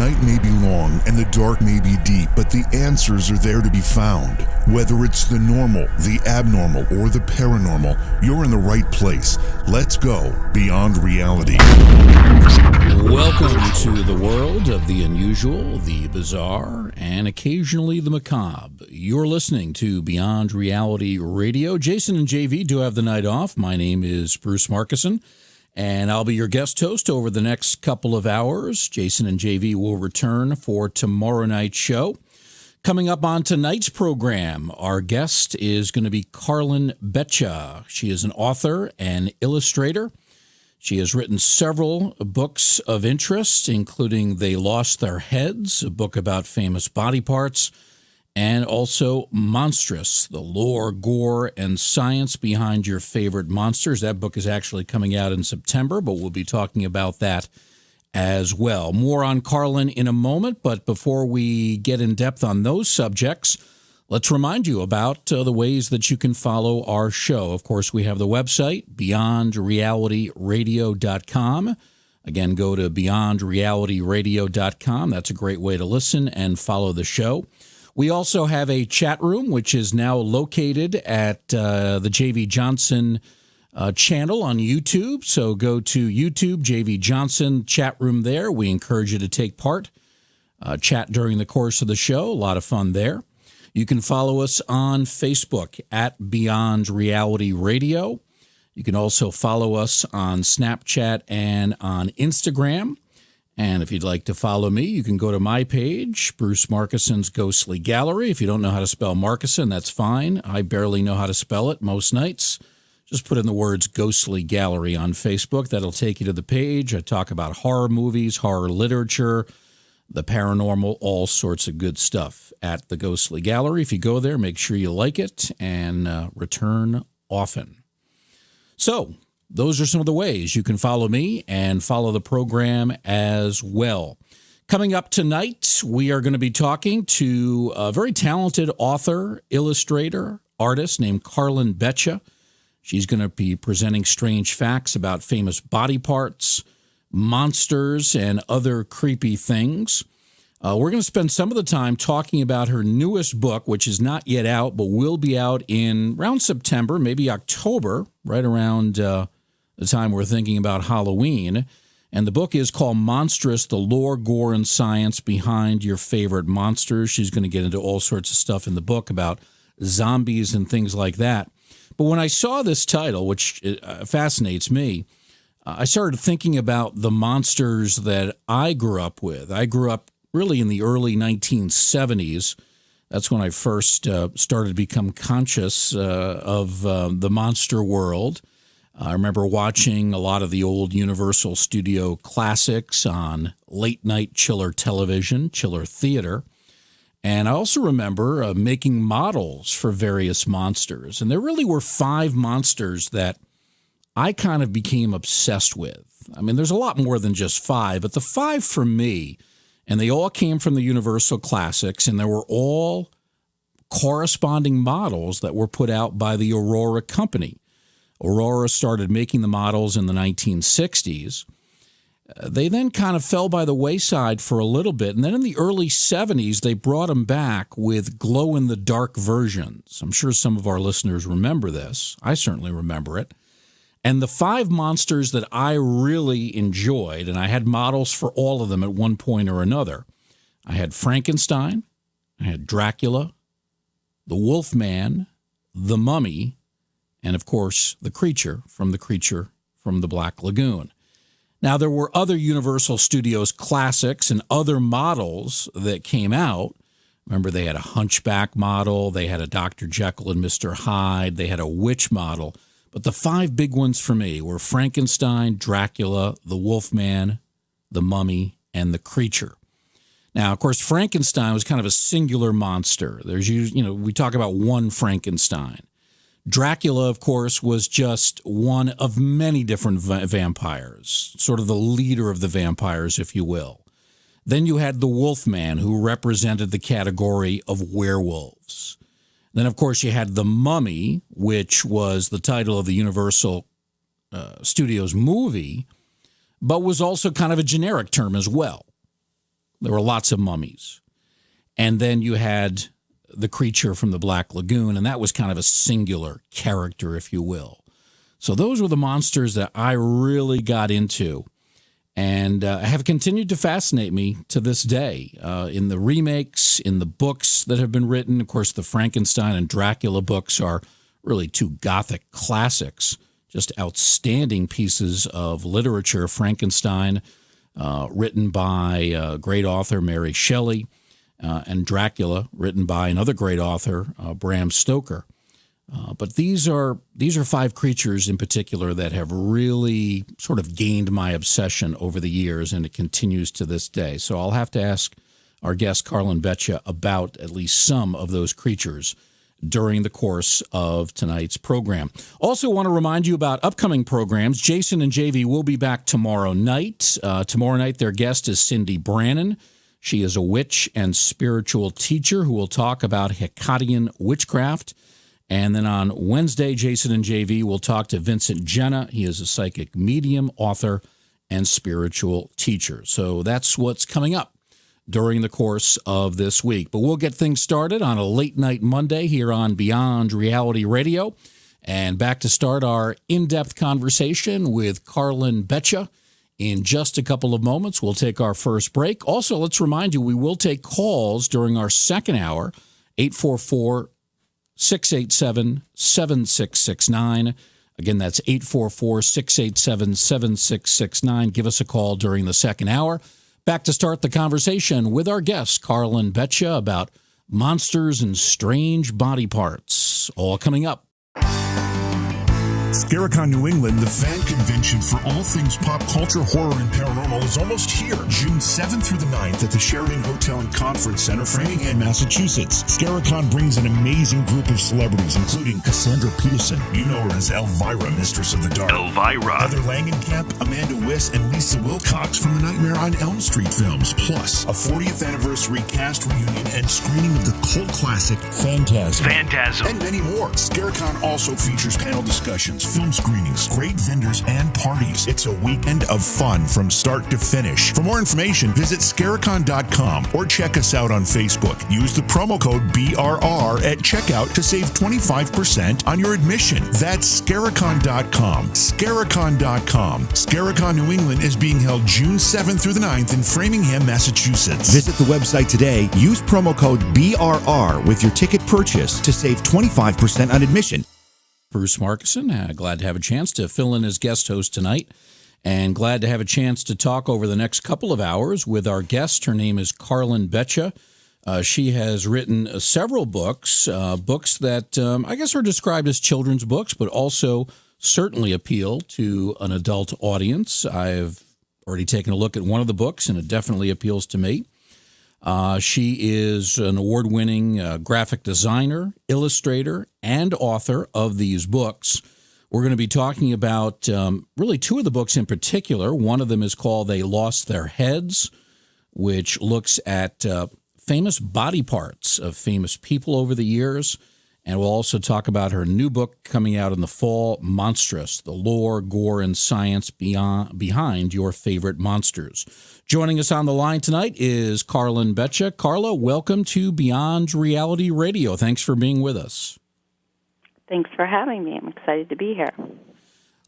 night may be long and the dark may be deep, but the answers are there to be found. Whether it's the normal, the abnormal, or the paranormal, you're in the right place. Let's go beyond reality. Welcome to the world of the unusual, the bizarre, and occasionally the macabre. You're listening to Beyond Reality Radio. Jason and JV do have the night off. My name is Bruce Markusen, and I'll be your guest host over the next couple of hours. Jason and JV will return for tomorrow night's show. Coming up on tonight's program, our guest is going to be Carlyn Beccia. She is an author and illustrator. She has written several books of interest, including They Lost Their Heads, a book about famous body parts, and also Monstrous, the lore, gore, and science behind your favorite monsters. That book is actually coming out in September, but we'll be talking about that as well. More on Carlyn in a moment, but before we get in depth on those subjects, let's remind you about the ways that you can follow our show. Of course, we have the website, beyondrealityradio.com. Again, go to beyondrealityradio.com. That's a great way to listen and follow the show. We also have a chat room, which is now located at the JV Johnson channel on YouTube. So go to YouTube, JV Johnson chat room there. We encourage you to take part, chat during the course of the show. A lot of fun there. You can follow us on Facebook at Beyond Reality Radio. You can also follow us on Snapchat and on Instagram. And if you'd like to follow me, you can go to my page, Bruce Markusen's Ghostly Gallery. If you don't know how to spell Markusen, that's fine. I barely know how to spell it most nights. Just put in the words Ghostly Gallery on Facebook. That'll take you to the page. I talk about horror movies, horror literature, the paranormal, all sorts of good stuff at the Ghostly Gallery. If you go there, make sure you like it and return often. So those are some of the ways you can follow me and follow the program as well. Coming up tonight, we are going to be talking to a very talented author, illustrator, artist named Carlyn Beccia. She's going to be presenting strange facts about famous body parts, monsters, and other creepy things. We're going to spend some of the time talking about her newest book, which is not yet out, but will be out in around September, maybe October, right around the time we're thinking about Halloween. And the book is called Monstrous, the lore, gore, and science behind your favorite monsters. She's going to get into all sorts of stuff in the book about zombies and things like that. But when I saw this title, which fascinates me, I started thinking about the monsters that I grew up with. I grew up really in the early 1970s. That's when I first started to become conscious of the monster world. I remember watching a lot of the old Universal Studio classics on late-night chiller television, chiller theater. And I also remember making models for various monsters. And there really were 5 monsters that I kind of became obsessed with. I mean, there's a lot more than just 5, but the 5 for me, and they all came from the Universal Classics, and they were all corresponding models that were put out by the Aurora Company. Aurora started making the models in the 1960s. They then kind of fell by the wayside for a little bit, and then in the early 70s, they brought them back with glow-in-the-dark versions. I'm sure some of our listeners remember this. I certainly remember it. And the 5 monsters that I really enjoyed, and I had models for all of them at one point or another. I had Frankenstein, I had Dracula, the Wolfman, the Mummy, and of course, the Creature from the Black Lagoon. Now, there were other Universal Studios classics and other models that came out. Remember, they had a Hunchback model, they had a Dr. Jekyll and Mr. Hyde, they had a witch model. But the 5 big ones for me were Frankenstein, Dracula, the Wolfman, the Mummy, and the Creature. Now, of course, Frankenstein was kind of a singular monster. We talk about one Frankenstein. Dracula, of course, was just one of many different vampires, sort of the leader of the vampires, if you will. Then you had the Wolfman, who represented the category of werewolves. Then, of course, you had the Mummy, which was the title of the Universal Studios movie, but was also kind of a generic term as well. There were lots of mummies. And then you had the creature from the Black Lagoon, and that was kind of a singular character, if you will. So those were the monsters that I really got into and have continued to fascinate me to this day. In the remakes, in the books that have been written, of course, the Frankenstein and Dracula books are really two Gothic classics, just outstanding pieces of literature. Frankenstein, written by great author Mary Shelley, and Dracula, written by another great author, Bram Stoker. But these are five creatures in particular that have really sort of gained my obsession over the years, and it continues to this day. So I'll have to ask our guest, Carlyn Beccia, about at least some of those creatures during the course of tonight's program. Also want to remind you about upcoming programs. Jason and JV will be back tomorrow night. Tomorrow night, their guest is Cindy Brannon. She is a witch and spiritual teacher who will talk about Hecatian witchcraft. And then on Wednesday, Jason and JV will talk to Vincent Jenna. He is a psychic medium, author, and spiritual teacher. So that's what's coming up during the course of this week. But we'll get things started on a late night Monday here on Beyond Reality Radio. And back to start our in-depth conversation with Carlyn Beccia. In just a couple of moments, we'll take our first break. Also, let's remind you, we will take calls during our second hour, 844-687-7669. Again, that's 844-687-7669. Give us a call during the second hour. Back to start the conversation with our guest, Carlyn Beccia, about monsters and strange body parts. All coming up. Scaricon New England, the fan convention for all things pop culture, horror, and paranormal, is almost here. June 7th through the 9th at the Sheridan Hotel and Conference Center, Framingham, Massachusetts. Scaricon brings an amazing group of celebrities, including Cassandra Peterson. You know her as Elvira, Mistress of the Dark. Elvira. Heather Langenkamp, Amanda Wiss, and Lisa Wilcox from the Nightmare on Elm Street films. Plus, a 40th anniversary cast reunion and screening of the cult classic Phantasm. And many more. Scaricon also features panel discussions, film screenings, great vendors, and parties. It's a weekend of fun from start to finish. For more information, visit Scaricon.com or check us out on Facebook. Use the promo code BRR at checkout to save 25% on your admission. That's Scaricon.com. Scaricon.com. Scaricon New England is being held June 7th through the 9th in Framingham, Massachusetts. Visit the website today. Use promo code BRR with your ticket purchase to save 25% on admission. Bruce Markusen, glad to have a chance to fill in as guest host tonight, and glad to have a chance to talk over the next couple of hours with our guest. Her name is Carlyn Beccia. She has written several books, books that I guess are described as children's books, but also certainly appeal to an adult audience. I've already taken a look at one of the books, and it definitely appeals to me. She is an award-winning graphic designer, illustrator, and author of these books. We're going to be talking about really two of the books in particular. One of them is called They Lost Their Heads, which looks at famous body parts of famous people over the years. And we'll also talk about her new book coming out in the fall, Monstrous, the lore, gore, and science behind your favorite monsters. Joining us on the line tonight is Carlyn Beccia. Carla, welcome to Beyond Reality Radio. Thanks for being with us. Thanks for having me. I'm excited to be here.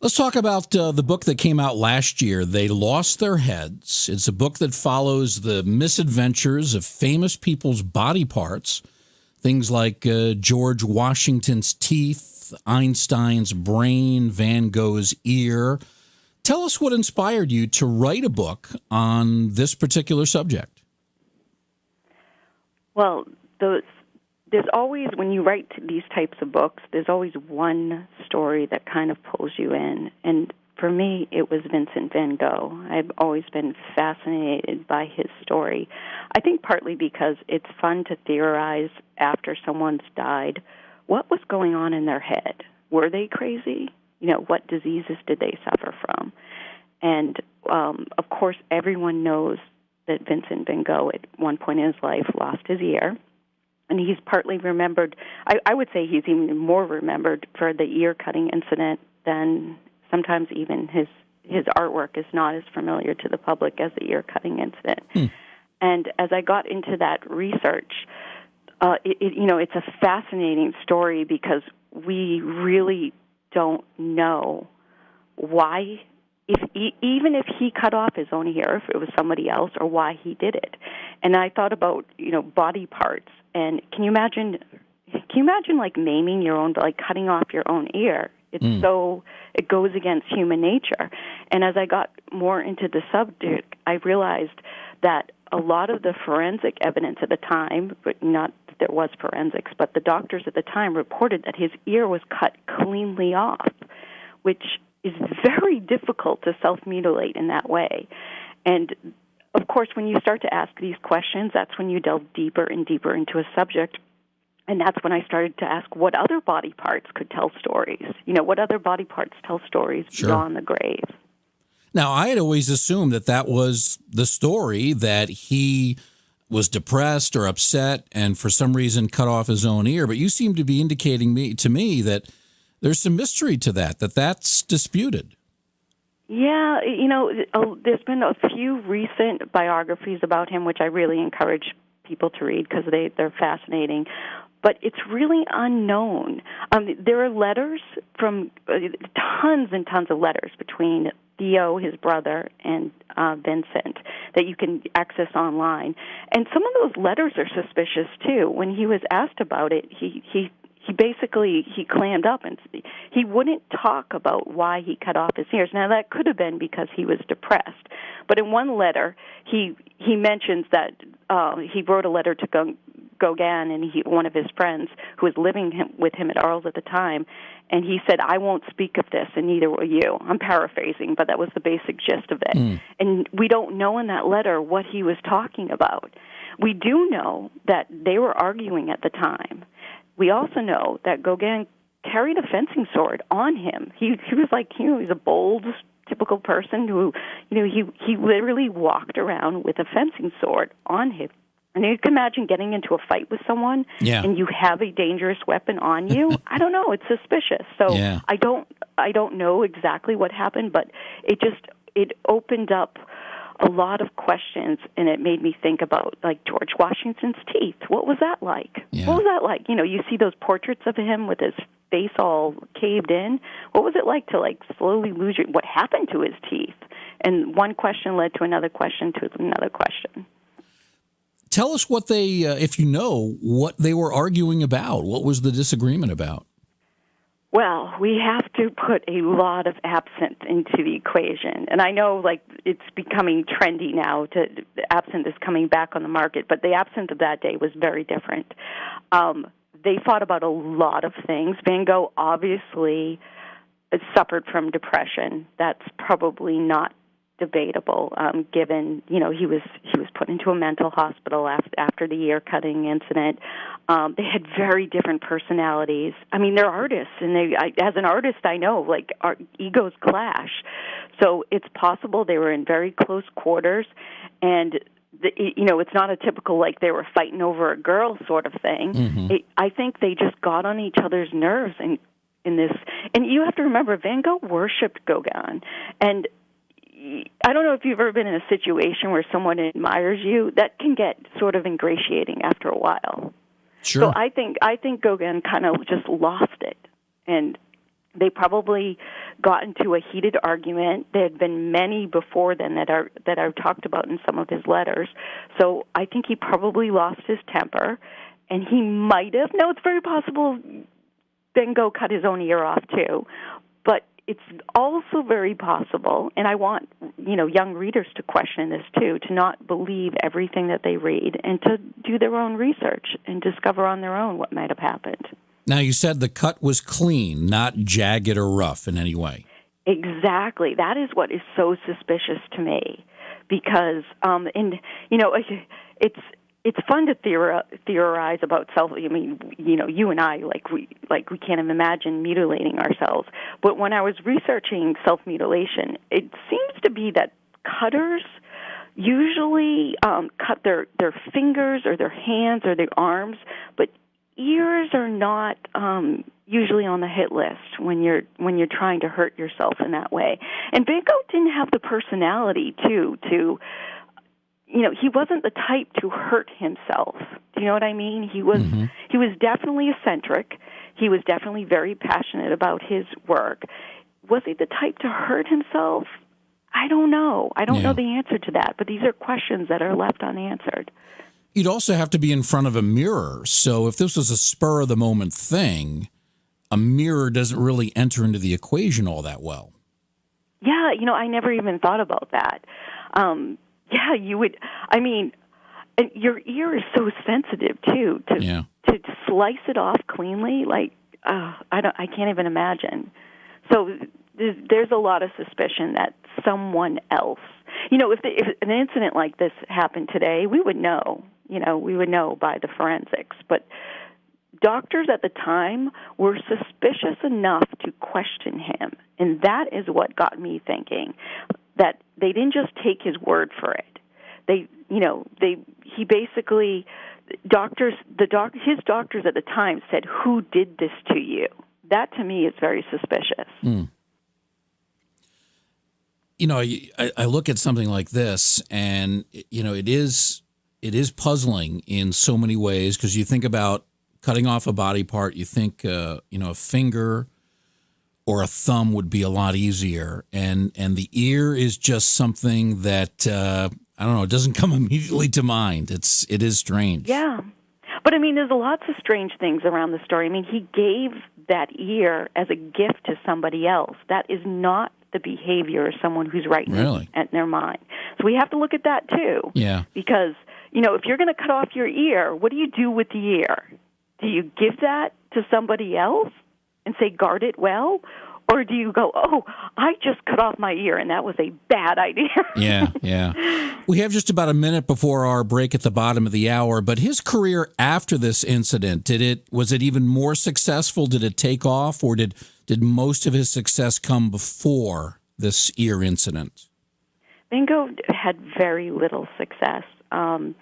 Let's talk about the book that came out last year, They Lost Their Heads. It's a book that follows the misadventures of famous people's body parts. Things like George Washington's teeth, Einstein's brain, Van Gogh's ear. Tell us what inspired you to write a book on this particular subject. Well, there's always, when you write these types of books, there's always one story that kind of pulls you in. And for me, it was Vincent van Gogh. I've always been fascinated by his story. I think partly because it's fun to theorize after someone's died, what was going on in their head? Were they crazy? You know, what diseases did they suffer from? And, of course, everyone knows that Vincent van Gogh at one point in his life lost his ear. And he's partly remembered, I would say he's even more remembered for the ear-cutting incident than sometimes even his artwork is not as familiar to the public as the ear-cutting incident. And as I got into that research, it's a fascinating story because we really don't know why, even if he cut off his own ear, if it was somebody else, or why he did it. And I thought about, body parts. And can you imagine like maiming your own, like cutting off your own ear? It goes against human nature. And as I got more into the subject, I realized that a lot of the forensic evidence at the time, but not that there was forensics, but the doctors at the time reported that his ear was cut cleanly off, which is very difficult to self-mutilate in that way. And, of course, when you start to ask these questions, that's when you delve deeper and deeper into a subject. And that's when I started to ask what other body parts could tell stories. What other body parts tell stories beyond the grave. Now, I had always assumed that was the story, that he was depressed or upset and for some reason cut off his own ear. But you seem to be indicating to me that there's some mystery to that's disputed. Yeah, there's been a few recent biographies about him, which I really encourage people to read because they're fascinating. But it's really unknown. There are letters from tons and tons of letters between Theo, his brother, and Vincent that you can access online. And some of those letters are suspicious, too. When he was asked about it, he basically clammed up and he wouldn't talk about why he cut off his ears. Now, that could have been because he was depressed. But in one letter, he mentions that he wrote a letter to Gauguin, and one of his friends who was living with him at Arles at the time, and he said, "I won't speak of this, and neither will you." I'm paraphrasing, but that was the basic gist of it. And we don't know in that letter what he was talking about. We do know that they were arguing at the time. We also know that Gauguin carried a fencing sword on him. He was like, he's a bold, typical person who, he literally walked around with a fencing sword on him. And you can imagine getting into a fight with someone and you have a dangerous weapon on you. I don't know. It's suspicious. So I don't know exactly what happened, but it opened up a lot of questions, and it made me think about, like, George Washington's teeth. What was that like? Yeah. What was that like? You see those portraits of him with his face all caved in. What was it like to, like, slowly lose what happened to his teeth? And one question led to another question to another question. Tell us what they, if you know, what they were arguing about. What was the disagreement about? Well, we have to put a lot of absinthe into the equation. And I know, like, it's becoming trendy now. Absinthe is coming back on the market, but the absinthe of that day was very different. They fought about a lot of things. Van Gogh obviously suffered from depression. That's probably not debatable, given, he was put into a mental hospital after the ear-cutting incident. They had very different personalities. I mean, they're artists, and as an artist, I know, like, our egos clash. So it's possible they were in very close quarters, and it's not a typical, like, they were fighting over a girl sort of thing. Mm-hmm. I think they just got on each other's nerves in this. And you have to remember, Van Gogh worshipped Gauguin, and I don't know if you've ever been in a situation where someone admires you. That can get sort of ingratiating after a while. Sure. So I think Gauguin kind of just lost it, and they probably got into a heated argument. There had been many before then that I've talked about in some of his letters. So I think he probably lost his temper, and he might have. No, it's very possible Van Gogh cut his own ear off too, but it's also very possible, and I want, young readers to question this too, to not believe everything that they read and to do their own research and discover on their own what might have happened. Now, you said the cut was clean, not jagged or rough in any way. Exactly. That is what is so suspicious to me because, it's fun to theorize about self. I mean, you and I, we can't even imagine mutilating ourselves. But when I was researching self-mutilation, it seems to be that cutters usually cut their fingers or their hands or their arms, but ears are not usually on the hit list when you're trying to hurt yourself in that way. And Van Gogh didn't have the personality to he wasn't the type to hurt himself. Do you know what I mean? He was definitely eccentric. He was definitely very passionate about his work. Was he the type to hurt himself? I don't know. I don't know the answer to that, but these are questions that are left unanswered. You'd also have to be in front of a mirror. So if this was a spur-of-the-moment thing, a mirror doesn't really enter into the equation all that well. Yeah, I never even thought about that. Yeah, you would. I mean, and your ear is so sensitive too. To slice it off cleanly, like I can't even imagine. So there's a lot of suspicion that someone else. If an incident like this happened today, we would know. We would know by the forensics. But doctors at the time were suspicious enough to question him, and that is what got me thinking that they didn't just take his word for it. He basically his doctors at the time said, "Who did this to you?" That to me is very suspicious. Mm. I look at something like this, and it is puzzling in so many ways, because you think about cutting off a body part, you think a finger or a thumb would be a lot easier, and the ear is just something that I don't know, it doesn't come immediately to mind. It is strange. Yeah. But I mean, there's lots of strange things around the story. I mean, he gave that ear as a gift to somebody else. That is not the behavior of someone who's right in their mind. So we have to look at that too. Yeah. Because, if you're going to cut off your ear, what do you do with the ear? Do you give that to somebody else and say, guard it well? Or do you go, I just cut off my ear, and that was a bad idea? Yeah. We have just about a minute before our break at the bottom of the hour, but his career after this incident, was it even more successful? Did it take off, or did most of his success come before this ear incident? Van Gogh had very little success. When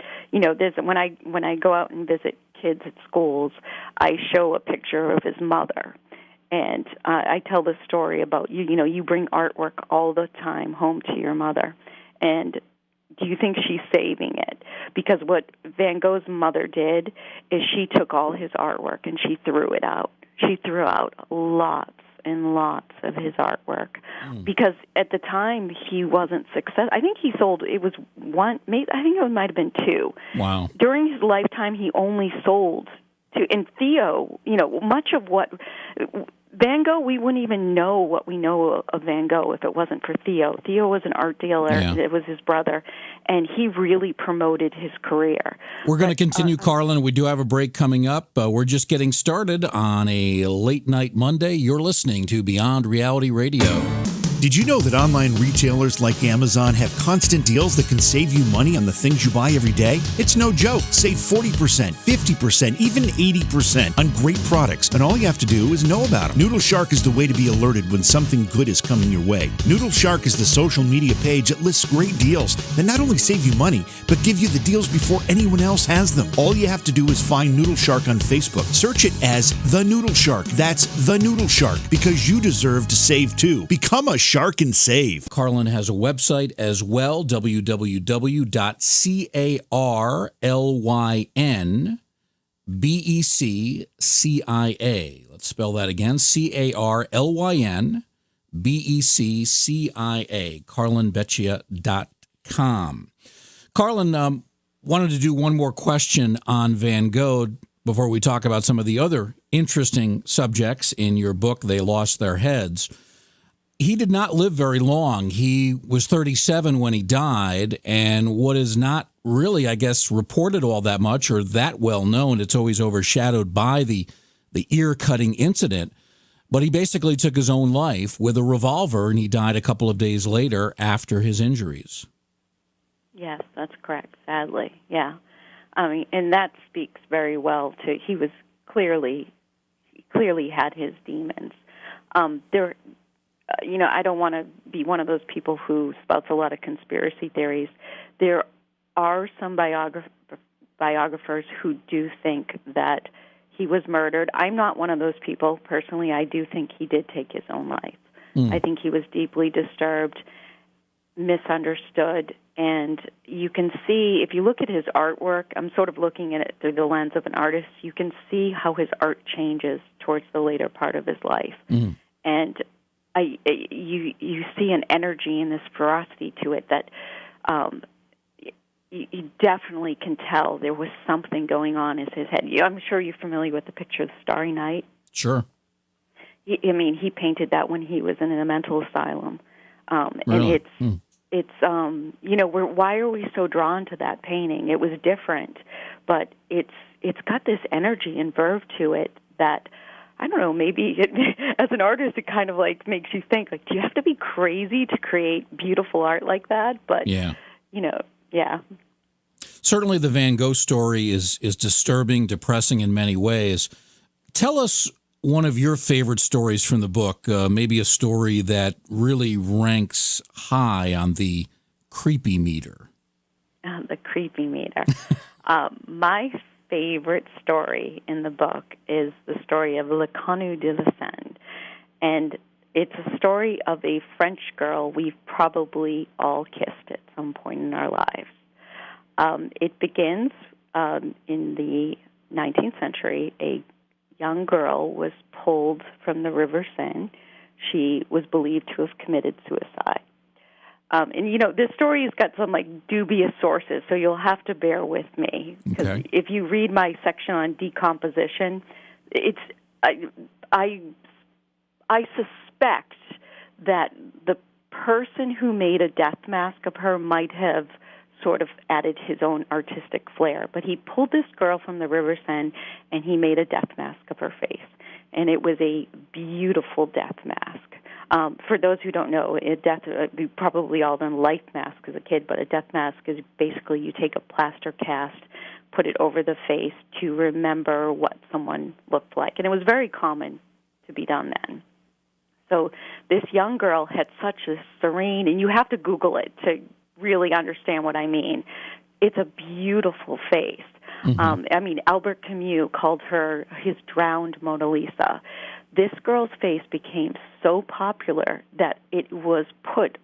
I go out and visit kids at schools, I show a picture of his mother. And I tell the story about you bring artwork all the time home to your mother. And do you think she's saving it? Because what Van Gogh's mother did is she took all his artwork and she threw it out. She threw out lots and lots of his artwork. Because at the time he wasn't successful. I think he sold, it was one, maybe, I think it might have been two. Wow. During his lifetime he only sold two. And Theo, much of what Van Gogh, we wouldn't even know what we know of Van Gogh if it wasn't for Theo. Theo was an art dealer. Yeah. It was his brother, and he really promoted his career. We're going to continue, Carlyn. We do have a break coming up. We're just getting started on a late night Monday. You're listening to Beyond Reality Radio. Did you know that online retailers like Amazon have constant deals that can save you money on the things you buy every day? It's no joke. Save 40%, 50%, even 80% on great products, and all you have to do is know about them. Noodle Shark is the way to be alerted when something good is coming your way. Noodle Shark is the social media page that lists great deals that not only save you money, but give you the deals before anyone else has them. All you have to do is find Noodle Shark on Facebook. Search it as The Noodle Shark. That's The Noodle Shark, because you deserve to save too. Become a shark and save. Carlyn has a website as well, www.carlynbeccia. Let's spell that again, CarlynBeccia, carlynbeccia.com. Carlyn, wanted to do one more question on Van Gogh before we talk about some of the other interesting subjects in your book, They Lost Their Heads. He did not live very long. He was 37 when he died, and what is not really, I guess, reported all that much or that well known, it's always overshadowed by the ear-cutting incident, but he basically took his own life with a revolver, and he died a couple of days later after his injuries. Yes, that's correct, sadly, yeah. I mean, and that speaks very well to, he was clearly had his demons. I don't want to be one of those people who spouts a lot of conspiracy theories. There are some biographers who do think that he was murdered. I'm not one of those people. Personally, I do think he did take his own life. I think he was deeply disturbed, misunderstood, And you can see, if you look at his artwork, I'm sort of looking at it through the lens of an artist, you can see how his art changes towards the later part of his life. Mm. And you see an energy and this ferocity to it that you definitely can tell there was something going on in his head. I'm sure you're familiar with the picture of the Starry Night. Sure. He painted that when he was in a mental asylum. Really? And why are we so drawn to that painting? It was different, but it's got this energy and verve to it that, I don't know, maybe as an artist it kind of like makes you think, like, do you have to be crazy to create beautiful art like that? But yeah. Yeah. Certainly the Van Gogh story is disturbing, depressing in many ways. Tell us one of your favorite stories from the book, maybe a story that really ranks high on the creepy meter. The creepy meter. My favorite story in the book is the story of Le Canu de la Seine. And it's a story of a French girl we've probably all kissed at some point in our lives. It begins in the 19th century. A young girl was pulled from the River Seine. She was believed to have committed suicide. This story has got some dubious sources, so you'll have to bear with me. Because if you read my section on decomposition, I suspect that the person who made a death mask of her might have sort of added his own artistic flair. But he pulled this girl from the River Seine, and he made a death mask of her face. And it was a beautiful death mask. For those who don't know, we probably all done life mask as a kid, but a death mask is basically you take a plaster cast, put it over the face to remember what someone looked like. And it was very common to be done then. So this young girl had such a serene, and you have to Google it to really understand what I mean. It's a beautiful face. Mm-hmm. Albert Camus called her his drowned Mona Lisa. This girl's face became so popular that it was put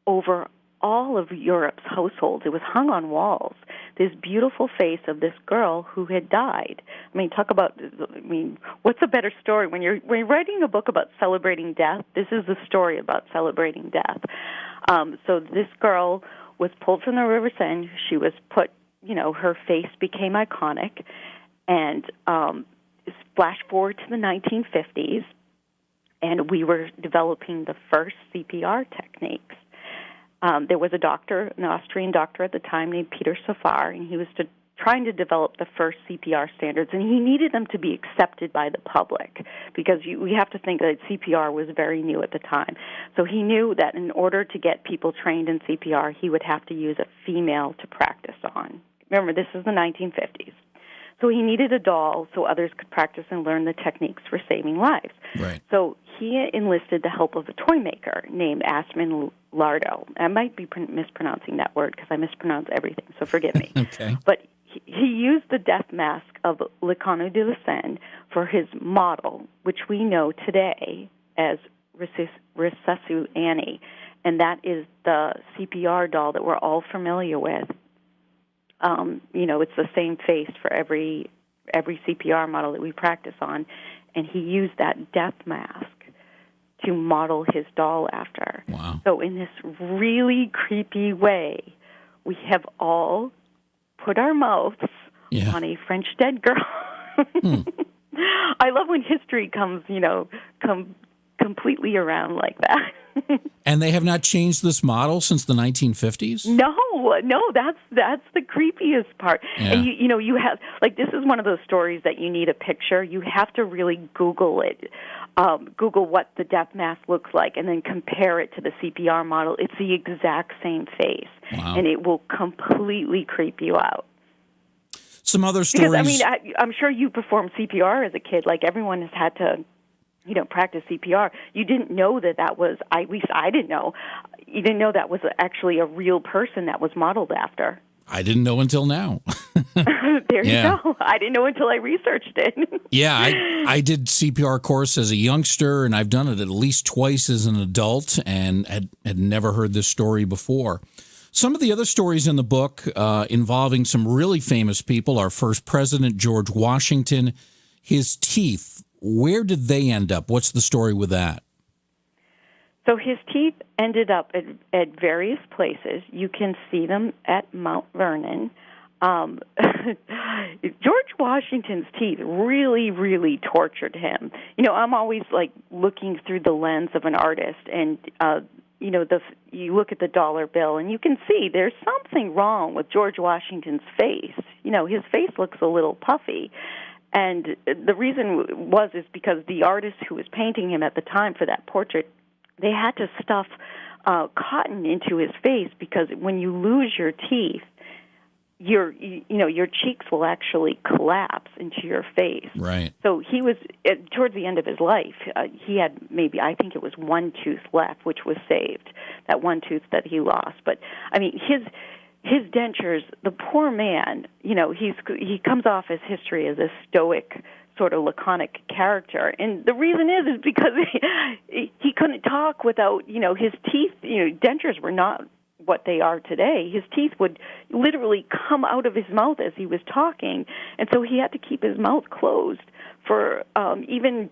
over all of Europe's households. It was hung on walls. This beautiful face of this girl who had died. What's a better story? When you're writing a book about celebrating death, this is a story about celebrating death. So this girl was pulled from the River Seine. She was put, her face became iconic. And flash forward to the 1950s, and we were developing the first CPR techniques. There was a doctor, an Austrian doctor at the time named Peter Safar, and he was trying to develop the first CPR standards, and he needed them to be accepted by the public because we have to think that CPR was very new at the time. So he knew that in order to get people trained in CPR, he would have to use a female to practice on. Remember, this is the 1950s. So he needed a doll so others could practice and learn the techniques for saving lives. Right. So he enlisted the help of a toy maker named Asman Lardo. I might be mispronouncing that word because I mispronounce everything, so forgive me. Okay. But he used the death mask of Le Canu de la Seine for his model, which we know today as Resuscu Annie, and that is the CPR doll that we're all familiar with. It's the same face for every CPR model that we practice on, and he used that death mask to model his doll after. Wow. So in this really creepy way, we have all put our mouths on a French dead girl. I love when history comes completely around like that. And they have not changed this model since the 1950s? No, that's the creepiest part. Yeah. And you have, this is one of those stories that you need a picture. You have to really Google it. Google what the death mask looks like and then compare it to the CPR model. It's the exact same face. Wow. And it will completely creep you out. Some other stories. Because, I'm sure you performed CPR as a kid. Everyone has had to practice CPR. You didn't know that was, at least I didn't know, you didn't know that was actually a real person that was modeled after. I didn't know until now. There you go. I didn't know until I researched it. Yeah, I did CPR course as a youngster, and I've done it at least twice as an adult, and had never heard this story before. Some of the other stories in the book involving some really famous people, our first president, George Washington, his teeth, where did they end up? What's the story with that? So his teeth ended up at various places. You can see them at Mount Vernon. George Washington's teeth really, really tortured him. I'm always like looking through the lens of an artist, and you look at the dollar bill, and you can see there's something wrong with George Washington's face. His face looks a little puffy. And the reason is because the artist who was painting him at the time for that portrait, they had to stuff cotton into his face, because when you lose your teeth, your cheeks will actually collapse into your face. Right. So he was towards the end of his life. He had maybe, I think it was one tooth left, which was saved. That one tooth that he lost. But I mean, his dentures. The poor man. He comes off his history as a stoic, sort of laconic character, and the reason is because he couldn't talk without his teeth. Dentures were not what they are today. His teeth would literally come out of his mouth as he was talking, and so he had to keep his mouth closed for even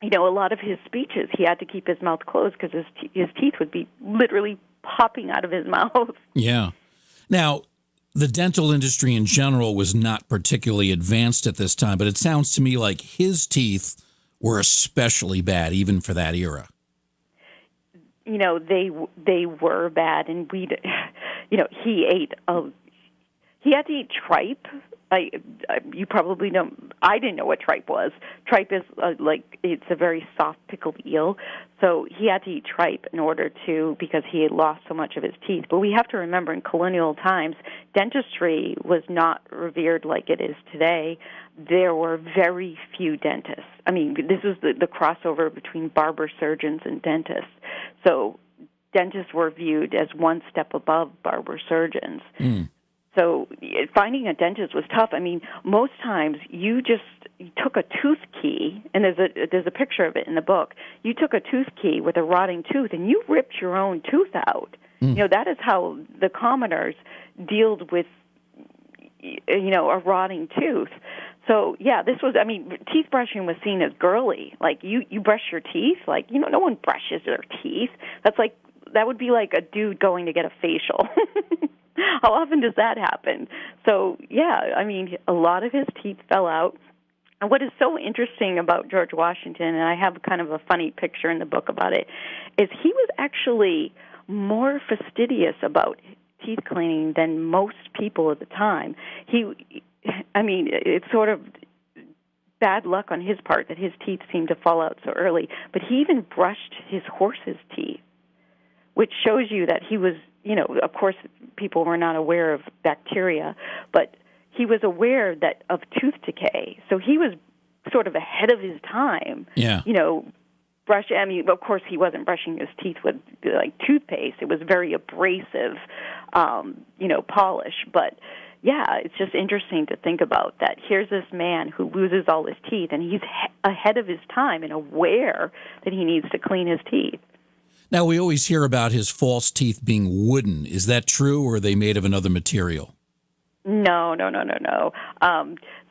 a lot of his speeches. He had to keep his mouth closed because his teeth would be literally popping out of his mouth. Yeah. Now, the dental industry in general was not particularly advanced at this time, but it sounds to me like his teeth were especially bad, even for that era. They were bad, and he had to eat tripe. You probably know. I didn't know what tripe was. Tripe is it's a very soft pickled eel. So he had to eat tripe in order because he had lost so much of his teeth. But we have to remember, in colonial times, dentistry was not revered like it is today. There were very few dentists. I mean, this was the crossover between barber surgeons and dentists. So dentists were viewed as one step above barber surgeons. Mm. So finding a dentist was tough. I mean, most times you took a tooth key, and there's a picture of it in the book. You took a tooth key with a rotting tooth, and you ripped your own tooth out. Mm. That is how the commoners dealt with, a rotting tooth. So, teeth brushing was seen as girly. Like, you brush your teeth? Like, no one brushes their teeth. That would be like a dude going to get a facial. How often does that happen? So, a lot of his teeth fell out. And what is so interesting about George Washington, and I have kind of a funny picture in the book about it, is he was actually more fastidious about teeth cleaning than most people at the time. It's sort of bad luck on his part that his teeth seemed to fall out so early, but he even brushed his horse's teeth, which shows you that he was, of course, people were not aware of bacteria, but he was aware of tooth decay. So he was sort of ahead of his time. Yeah. Of course, he wasn't brushing his teeth with like toothpaste. It was very abrasive, polish. But yeah, it's just interesting to think about that. Here's this man who loses all his teeth, and he's ahead of his time and aware that he needs to clean his teeth. Now, we always hear about his false teeth being wooden. Is that true, or are they made of another material? No.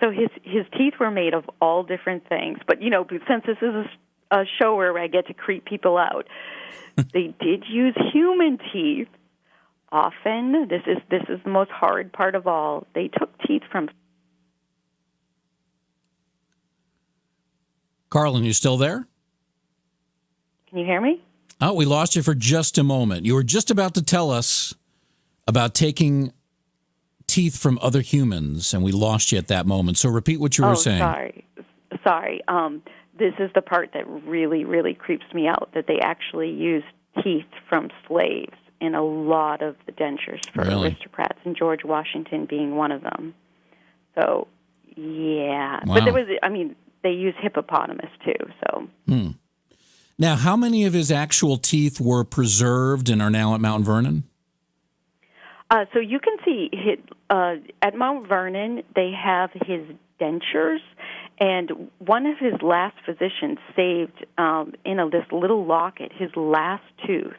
So his teeth were made of all different things. But, since this is a show where I get to creep people out, they did use human teeth. Often, this is the most horrid part of all. They took teeth from... Carlyn, you still there? Can you hear me? Oh, we lost you for just a moment. You were just about to tell us about taking teeth from other humans, and we lost you at that moment. So repeat what you were saying. Sorry. This is the part that really, really creeps me out, that they actually used teeth from slaves in a lot of the dentures for aristocrats, and George Washington being one of them. So, yeah. Wow. But they used hippopotamus too, so... Now, how many of his actual teeth were preserved and are now at Mount Vernon? So you can see at Mount Vernon, they have his dentures, and one of his last physicians saved in this little locket his last tooth,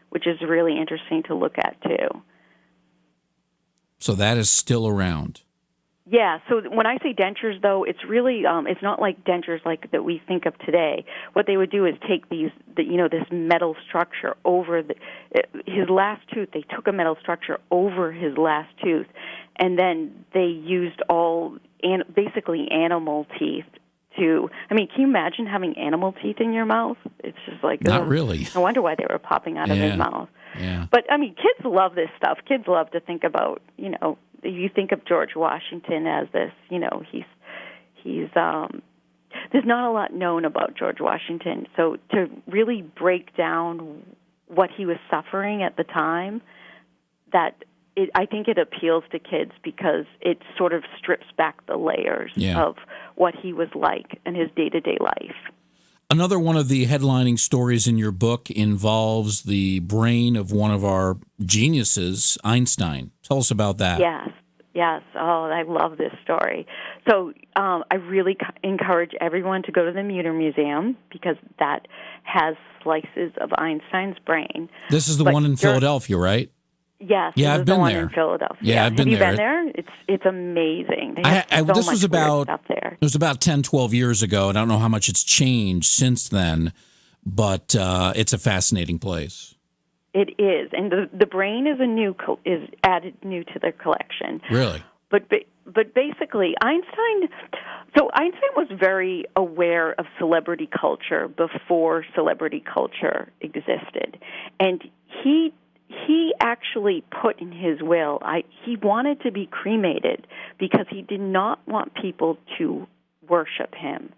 which is really interesting to look at too. So that is still around. Yeah, so when I say dentures, though, it's really it's not like dentures like that we think of today. What they would do is take this metal structure over his last tooth. They took a metal structure over his last tooth, and then they used basically animal teeth to. I mean, can you imagine having animal teeth in your mouth? It's just like not really. I wonder why they were popping out of his mouth. Yeah. But I mean, kids love this stuff. Kids love to think about you think of George Washington as this, he's there's not a lot known about George Washington. So to really break down what he was suffering at the time, I think it appeals to kids because it sort of strips back the layers of what he was like in his day-to-day life. Another one of the headlining stories in your book involves the brain of one of our geniuses, Einstein. Tell us about that. Yes. Oh, I love this story. So I really encourage everyone to go to the Mutter Museum because that has slices of Einstein's brain. This is the one in Philadelphia, right? Yes. Yeah, I've been the one there. In Philadelphia. Yeah, I've been there. Have you been there? It's amazing. They have so much weird stuff there. It was about 10, 12 years ago, and I don't know how much it's changed since then, but it's a fascinating place. It is, and the brain is added new to their collection. Really? But basically, Einstein was very aware of celebrity culture before celebrity culture existed, and he actually put in his will he wanted to be cremated because he did not want people to worship him.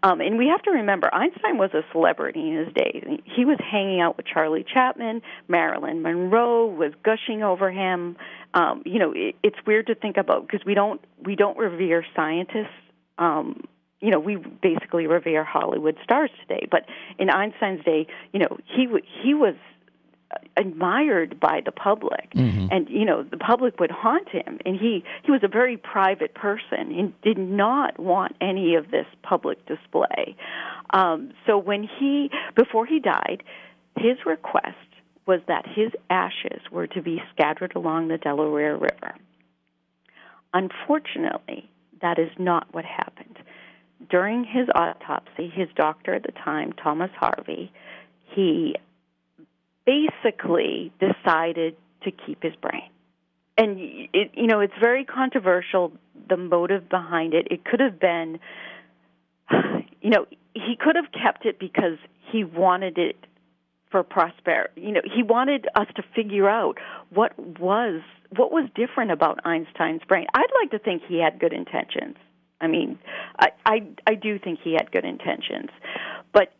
And we have to remember, Einstein was a celebrity in his day. He was hanging out with Charlie Chaplin. Marilyn Monroe was gushing over him. It's weird to think about because we don't revere scientists. We basically revere Hollywood stars today. But in Einstein's day, he was admired by the public, and the public would haunt him, and he was a very private person and did not want any of this public display. So before he died, his request was that his ashes were to be scattered along the Delaware River. Unfortunately, that is not what happened. During his autopsy, his doctor at the time, Thomas Harvey, he basically decided to keep his brain. And, it's very controversial, the motive behind it. It could have been, he could have kept it because he wanted it for prosperity. He wanted us to figure out what was different about Einstein's brain. I'd like to think he had good intentions. I mean, I do think he had good intentions. But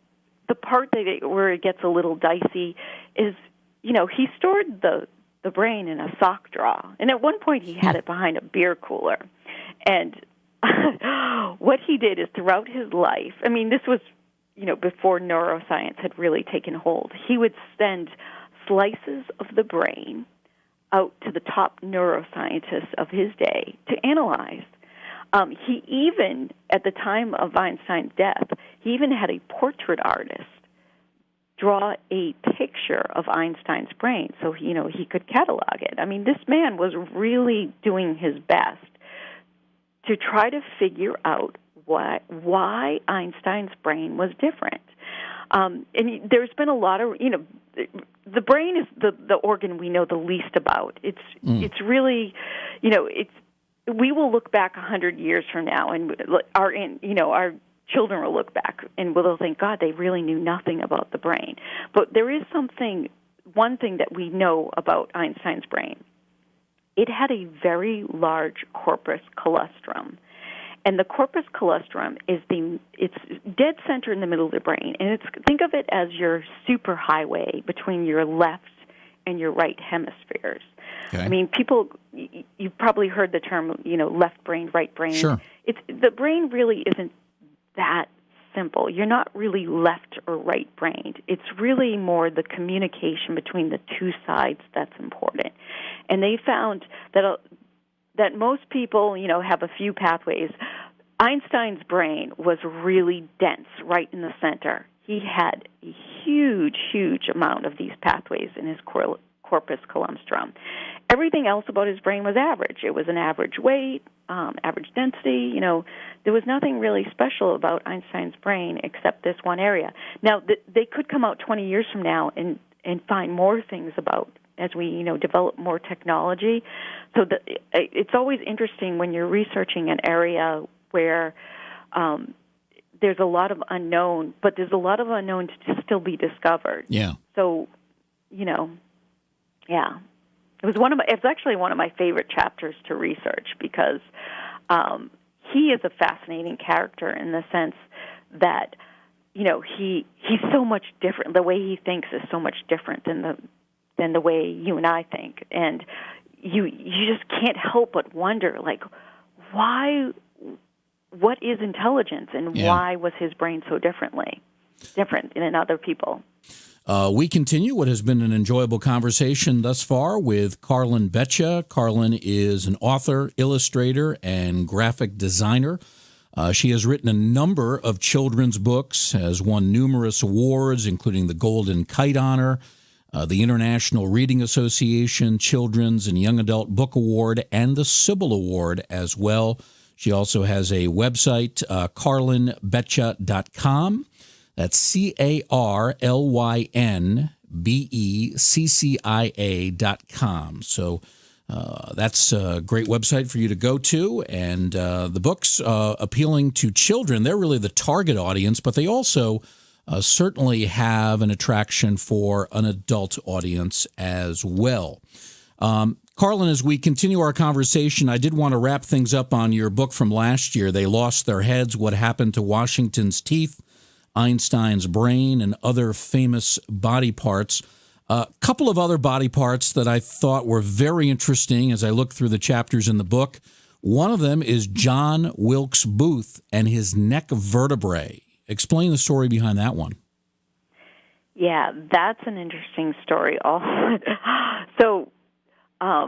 the part where it gets a little dicey is, he stored the brain in a sock drawer, and at one point he had it behind a beer cooler. And what he did is throughout his life, I mean, this was, before neuroscience had really taken hold, he would send slices of the brain out to the top neuroscientists of his day to analyze. He even, at the time of Einstein's death, he even had a portrait artist draw a picture of Einstein's brain so, he could catalog it. I mean, this man was really doing his best to try to figure out why Einstein's brain was different. And there's been a lot of, the brain is the organ we know the least about. It's really, we will look back 100 years from now, and our children will look back and they'll think, God, they really knew nothing about the brain. But there is one thing that we know about Einstein's brain. It had a very large corpus callosum. And the corpus callosum it's dead center in the middle of the brain. And think of it as your superhighway between your left and your right hemispheres. Okay. I mean, you've probably heard the term, left brain, right brain. Sure. The brain really isn't that simple. You're not really left or right-brained. It's really more the communication between the two sides that's important. And they found that most people, have a few pathways. Einstein's brain was really dense right in the center. He had a huge, huge amount of these pathways in his corpus callosum. everything else about his brain was average. It was an average weight, average density. There was nothing really special about Einstein's brain except this one area. Now, they could come out 20 years from now and find more things about as we, develop more technology. So it's always interesting when you're researching an area where there's a lot of unknown, but there's a lot of unknown to still be discovered. Yeah. So, yeah. It's actually one of my favorite chapters to research because he is a fascinating character in the sense that, he's so much different. The way he thinks is so much different than the way you and I think. And you just can't help but wonder, like, what is intelligence and why was his brain so different than other people? We continue what has been an enjoyable conversation thus far with Carlyn Beccia. Carlyn is an author, illustrator, and graphic designer. She has written a number of children's books, has won numerous awards, including the Golden Kite Honor, the International Reading Association Children's and Young Adult Book Award, and the Sybil Award as well. She also has a website, carlynbeccia.com. That's CarlynBeccia.com. So that's a great website for you to go to. And the books appealing to children, they're really the target audience, but they also certainly have an attraction for an adult audience as well. Carlyn, as we continue our conversation, I did want to wrap things up on your book from last year, They Lost Their Heads, What Happened to Washington's Teeth, Einstein's Brain, and Other Famous Body Parts. A couple of other body parts that I thought were very interesting as I looked through the chapters in the book. One of them is John Wilkes Booth and his neck vertebrae. Explain the story behind that one. Yeah, that's an interesting story also. So, I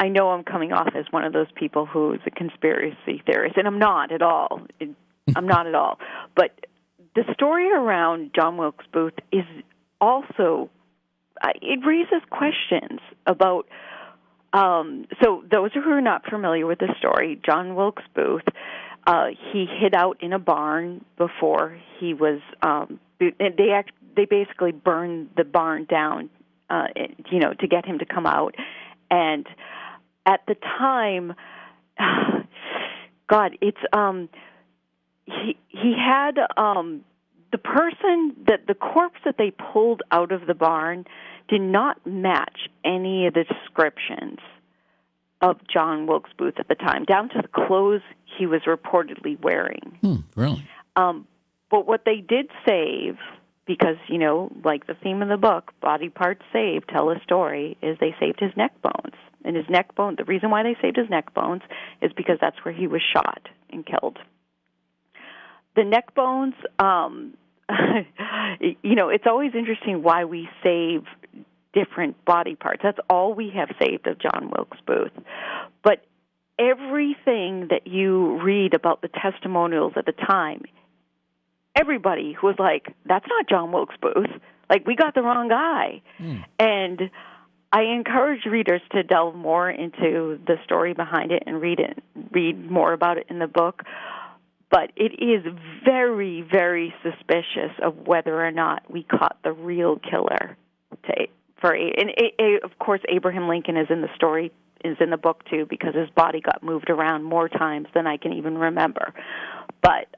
know I'm coming off as one of those people who's a conspiracy theorist, and I'm not at all. I'm not at all. But the story around John Wilkes Booth is also, it raises questions about, so those who are not familiar with the story, John Wilkes Booth, he hid out in a barn before he was, they basically burned the barn down, to get him to come out. And at the time, he had the person that the corpse that they pulled out of the barn did not match any of the descriptions of John Wilkes Booth at the time, down to the clothes he was reportedly wearing. Really? But what they did save, because, like the theme of the book, body parts saved tell a story, is they saved his neck bones. And his neck bone, the reason why they saved his neck bones is because that's where he was shot and killed. The neck bones, it's always interesting why we save different body parts. That's all we have saved of John Wilkes Booth. But everything that you read about the testimonials at the time, everybody who was like, that's not John Wilkes Booth. Like, we got the wrong guy. And I encourage readers to delve more into the story behind it and read more about it in the book. But it is very, very suspicious of whether or not we caught the real killer. Of course, Abraham Lincoln is in the story, is in the book too, because his body got moved around more times than I can even remember. But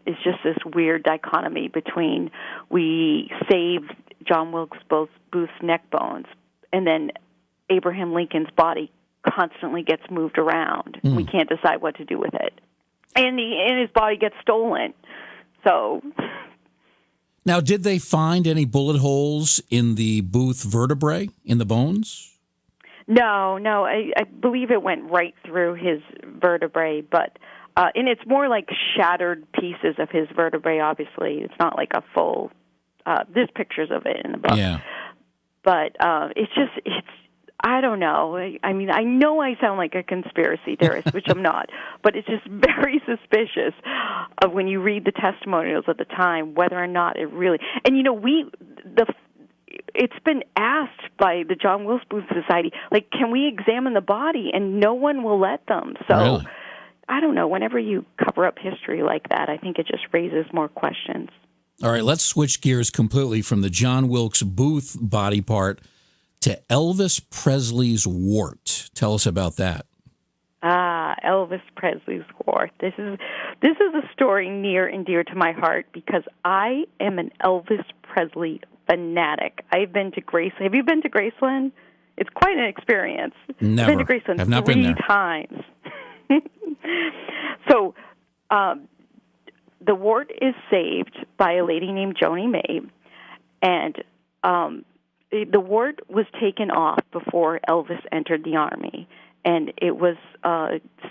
it's just this weird dichotomy between we saved John Wilkes Booth's neck bones, and then Abraham Lincoln's body constantly gets moved around. We can't decide what to do with it. And his body gets stolen. So, now, did they find any bullet holes in the Booth vertebrae, in the bones? No. I believe it went right through his vertebrae, but and it's more like shattered pieces of his vertebrae. Obviously, it's not like a full. There's pictures of it in the book. Yeah. But it's I don't know. I mean, I know I sound like a conspiracy theorist, which I'm not, but it's just very suspicious of when you read the testimonials at the time, whether or not it really. And it's been asked by the John Wilkes Booth Society, like, can we examine the body? And no one will let them. So Really? I don't know. Whenever you cover up history like that, I think it just raises more questions. All right, let's switch gears completely from the John Wilkes Booth body part to Elvis Presley's wart. Tell us about that. Elvis Presley's wart. This is a story near and dear to my heart because I am an Elvis Presley fanatic. I've been to Graceland. Have you been to Graceland? It's quite an experience. Never. I've been to Graceland Have not been there. 3 times. So, the wart is saved by a lady named Joni May, and the wart was taken off before Elvis entered the Army, and it was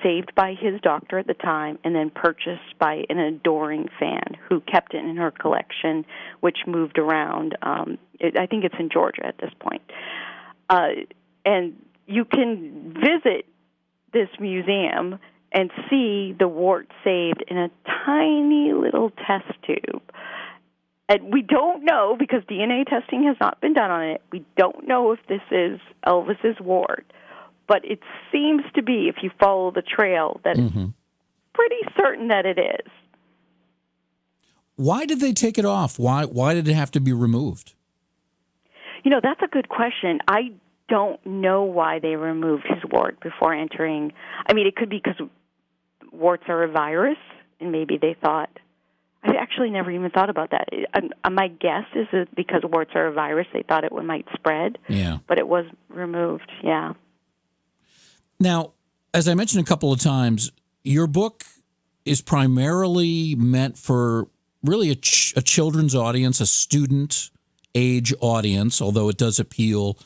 saved by his doctor at the time and then purchased by an adoring fan who kept it in her collection, which moved around. I think it's in Georgia at this point. And you can visit this museum and see the wart saved in a tiny little test tube. And we don't know, because DNA testing has not been done on it, we don't know if this is Elvis's wart. But it seems to be, if you follow the trail, that it's pretty certain that it is. Why did they take it off? Why did it have to be removed? You know, that's a good question. I don't know why they removed his wart before entering. I mean, it could be because warts are a virus, and maybe they thought. I actually never even thought about that. My guess is that because warts are a virus, they thought it might spread. Yeah. But it was removed, yeah. Now, as I mentioned a couple of times, your book is primarily meant for really a children's audience, a student age audience, although it does appeal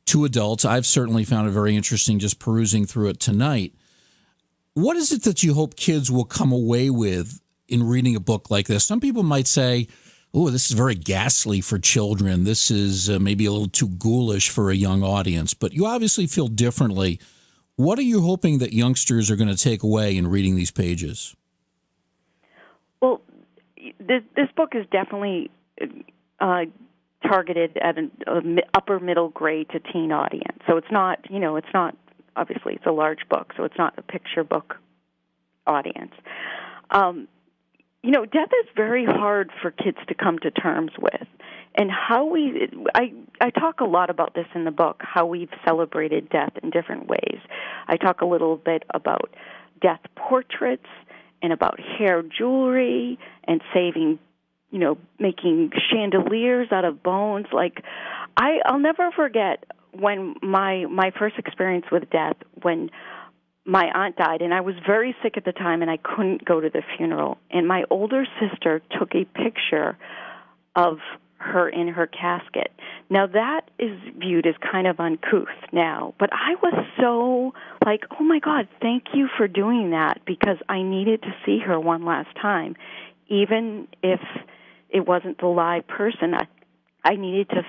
to adults. I've certainly found it very interesting just perusing through it tonight. What is it that you hope kids will come away with in reading a book like this? Some people might say, oh, this is very ghastly for children. This is maybe a little too ghoulish for a young audience. But you obviously feel differently. What are you hoping that youngsters are going to take away in reading these pages? Well, this book is definitely targeted at an upper middle grade to teen audience. So it's not, obviously it's a large book, so it's not a picture book audience. Death is very hard for kids to come to terms with. And I talk a lot about this in the book, how we've celebrated death in different ways. I talk a little bit about death portraits and about hair jewelry and saving, making chandeliers out of bones. Like, I'll never forget when my first experience with death, when my aunt died, and I was very sick at the time, and I couldn't go to the funeral. And my older sister took a picture of her in her casket. Now, that is viewed as kind of uncouth now, but I was so like, oh, my God, thank you for doing that, because I needed to see her one last time. Even if it wasn't the live person, I needed to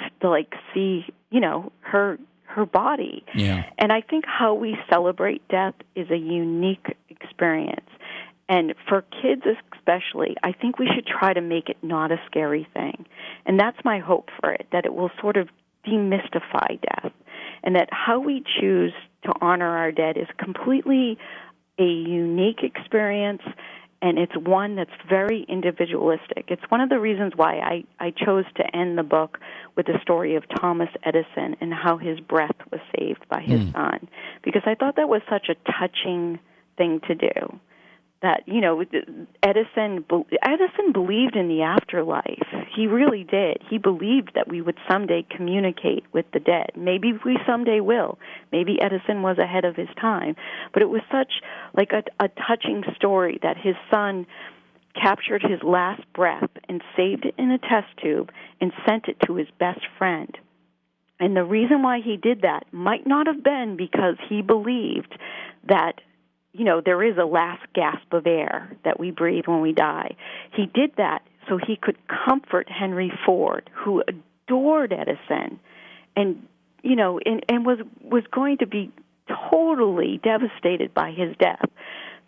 see, her body. Yeah. And I think how we celebrate death is a unique experience. And for kids especially, I think we should try to make it not a scary thing. And that's my hope for it, that it will sort of demystify death, and that how we choose to honor our dead is completely a unique experience, and it's one that's very individualistic. It's one of the reasons why I chose to end the book with the story of Thomas Edison and how his breath was saved by his son, because I thought that was such a touching thing to do. That, Edison believed in the afterlife. He really did. He believed that we would someday communicate with the dead. Maybe we someday will. Maybe Edison was ahead of his time. But it was such like a touching story that his son captured his last breath and saved it in a test tube and sent it to his best friend. And the reason why he did that might not have been because he believed that there is a last gasp of air that we breathe when we die. He did that so he could comfort Henry Ford, who adored Edison, and was going to be totally devastated by his death.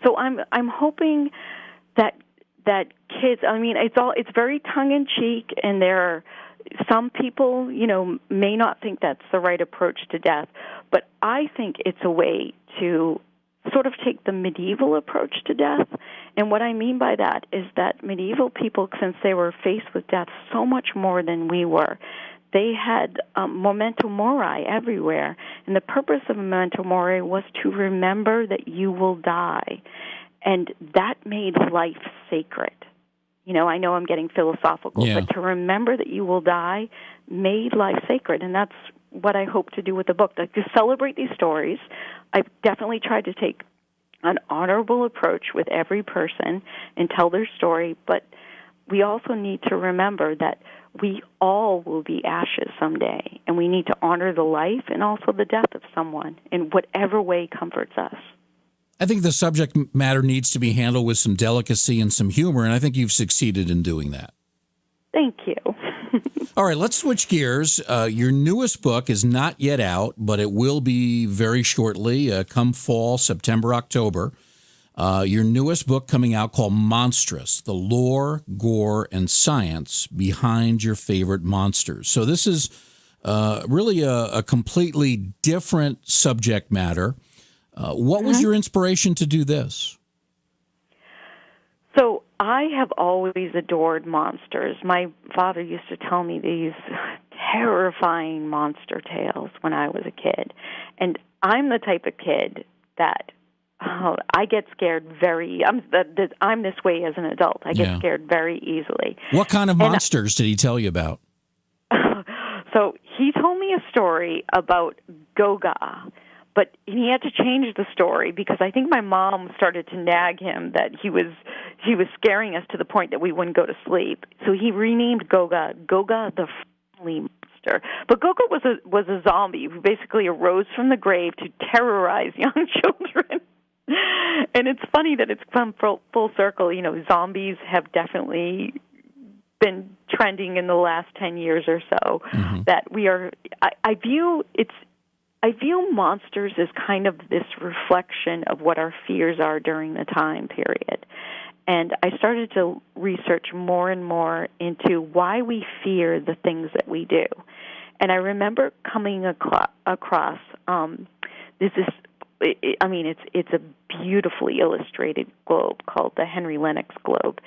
So I'm hoping that kids. I mean, it's very tongue in cheek, and some people, may not think that's the right approach to death, but I think it's a way to sort of take the medieval approach to death. And what I mean by that is that medieval people, since they were faced with death so much more than we were, they had memento mori everywhere. And the purpose of memento mori was to remember that you will die. And that made life sacred. I know I'm getting philosophical, but to remember that you will die made life sacred. And that's what I hope to do with the book, to celebrate these stories. I've definitely tried to take an honorable approach with every person and tell their story, but we also need to remember that we all will be ashes someday, and we need to honor the life and also the death of someone in whatever way comforts us. I think the subject matter needs to be handled with some delicacy and some humor, and I think you've succeeded in doing that. Thank you. All right, let's switch gears. Your newest book is not yet out, but it will be very shortly, come fall, September, October. Your newest book coming out called Monstrous, the lore, gore, and science behind your favorite monsters. So this is really a completely different subject matter. What was your inspiration to do this? So I have always adored monsters. My father used to tell me these terrifying monster tales when I was a kid. And I'm the type of kid that I get scared I'm this way as an adult. I get scared very easily. What kind of monsters did he tell you about? So he told me a story about Goga. But he had to change the story because I think my mom started to nag him that he was scaring us to the point that we wouldn't go to sleep. So he renamed Goga the Friendly Monster. But Goga was a zombie who basically arose from the grave to terrorize young children. And it's funny that it's come full circle. Zombies have definitely been trending in the last 10 years or so. Mm-hmm. That we are. I view monsters as kind of this reflection of what our fears are during the time period. And I started to research more and more into why we fear the things that we do. And I remember coming across it's a beautifully illustrated globe called the Henry Lennox globe.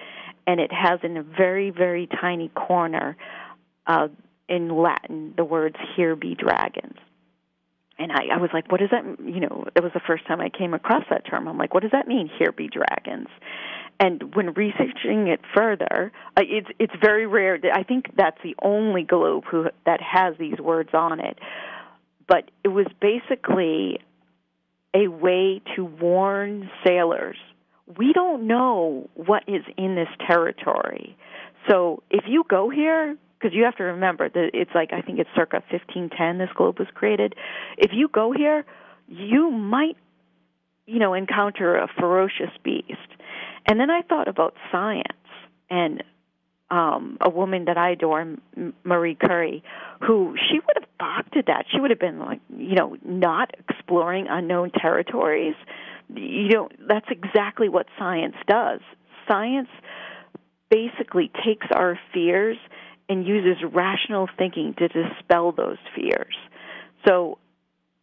And it has in a very, very tiny corner in Latin the words, "Here be dragons." And I was like, what does that, it was the first time I came across that term. I'm like, what does that mean, here be dragons? And when researching it further, it's very rare. I think that's the only globe that has these words on it. But it was basically a way to warn sailors. We don't know what is in this territory. So if you go here, because you have to remember that it's I think it's circa 1510 this globe was created. If you go here, you might, encounter a ferocious beast. And then I thought about science and a woman that I adore, Marie Curie, who she would have balked at that. She would have been not exploring unknown territories. That's exactly what science does. Science basically takes our fears and uses rational thinking to dispel those fears. So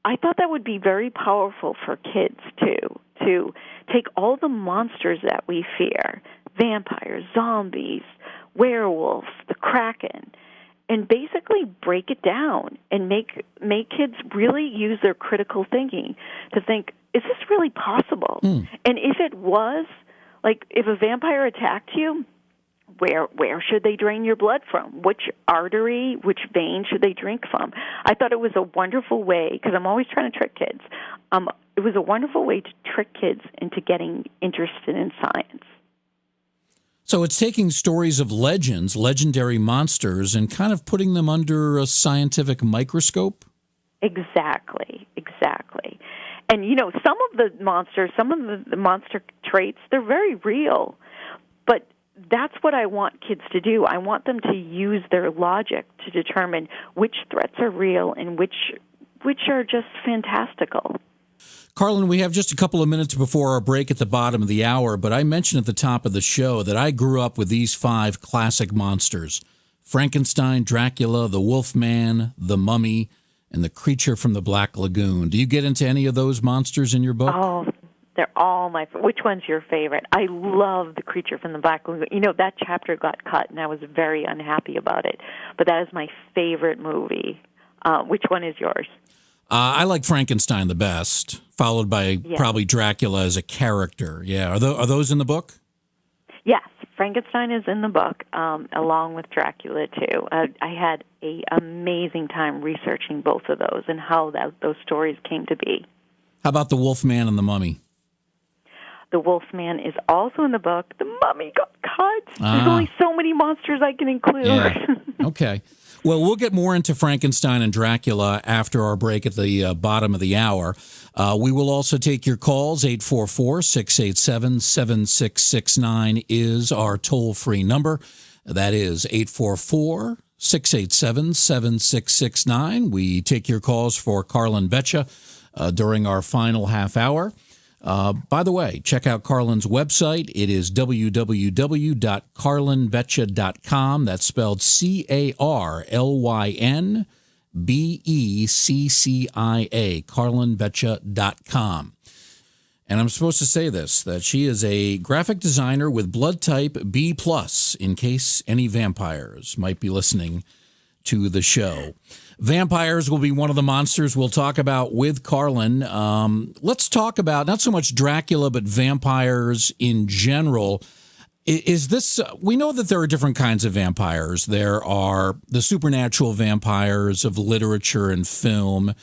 I thought that would be very powerful for kids, too, to take all the monsters that we fear, vampires, zombies, werewolves, the Kraken, and basically break it down and make kids really use their critical thinking to think, is this really possible? And if it was, if a vampire attacked you, where should they drain your blood from? Which artery, which vein should they drink from? I thought it was a wonderful way, because I'm always trying to trick kids. It was a wonderful way to trick kids into getting interested in science. So it's taking stories of legends, legendary monsters, and kind of putting them under a scientific microscope? Exactly. And, some of the monsters, some of the monster traits, they're very real. But that's what I want kids to do. I want them to use their logic to determine which threats are real and which are just fantastical. Carlyn, we have just a couple of minutes before our break at the bottom of the hour, but I mentioned at the top of the show that I grew up with these 5 classic monsters: Frankenstein, Dracula, the Wolfman, the Mummy, and the Creature from the Black Lagoon. Do you get into any of those monsters in your book? Oh, they're all my. Which one's your favorite? I love the Creature from the Black Lagoon. You know, that chapter got cut, and I was very unhappy about it. But that is my favorite movie. Which one is yours? I like Frankenstein the best, followed by probably Dracula as a character. Yeah, are those in the book? Yes, Frankenstein is in the book, along with Dracula, too. I had an amazing time researching both of those and how those stories came to be. How about the Wolfman and the Mummy? The Wolfman is also in the book. The Mummy got cut. There's only so many monsters I can include. Yeah. Okay. Well, we'll get more into Frankenstein and Dracula after our break at the bottom of the hour. We will also take your calls. 844-687-7669 is our toll-free number. That is 844-687-7669. We take your calls for Carlyn Beccia during our final half hour. By the way, check out Carlyn's website. It is www.carlynbeccia.com. That's spelled CarlynBeccia, carlynbeccia.com. And I'm supposed to say this, that she is a graphic designer with blood type B+, in case any vampires might be listening to the show. Vampires will be one of the monsters we'll talk about with Carlyn. Let's talk about not so much Dracula, but vampires in general. Is this? We know that there are different kinds of vampires. There are the supernatural vampires of literature and film.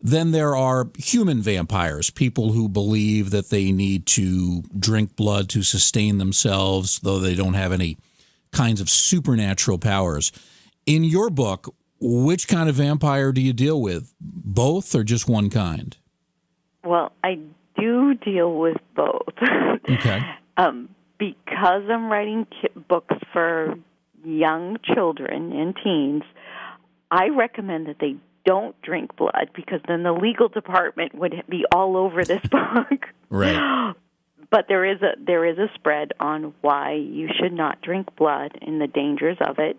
Then there are human vampires, people who believe that they need to drink blood to sustain themselves, though they don't have any kinds of supernatural powers. In your book, which kind of vampire do you deal with? Both or just one kind? Well, I do deal with both. Okay. Because I'm writing books for young children and teens, I recommend that they don't drink blood because then the legal department would be all over this book. Right. But there is a spread on why you should not drink blood and the dangers of it.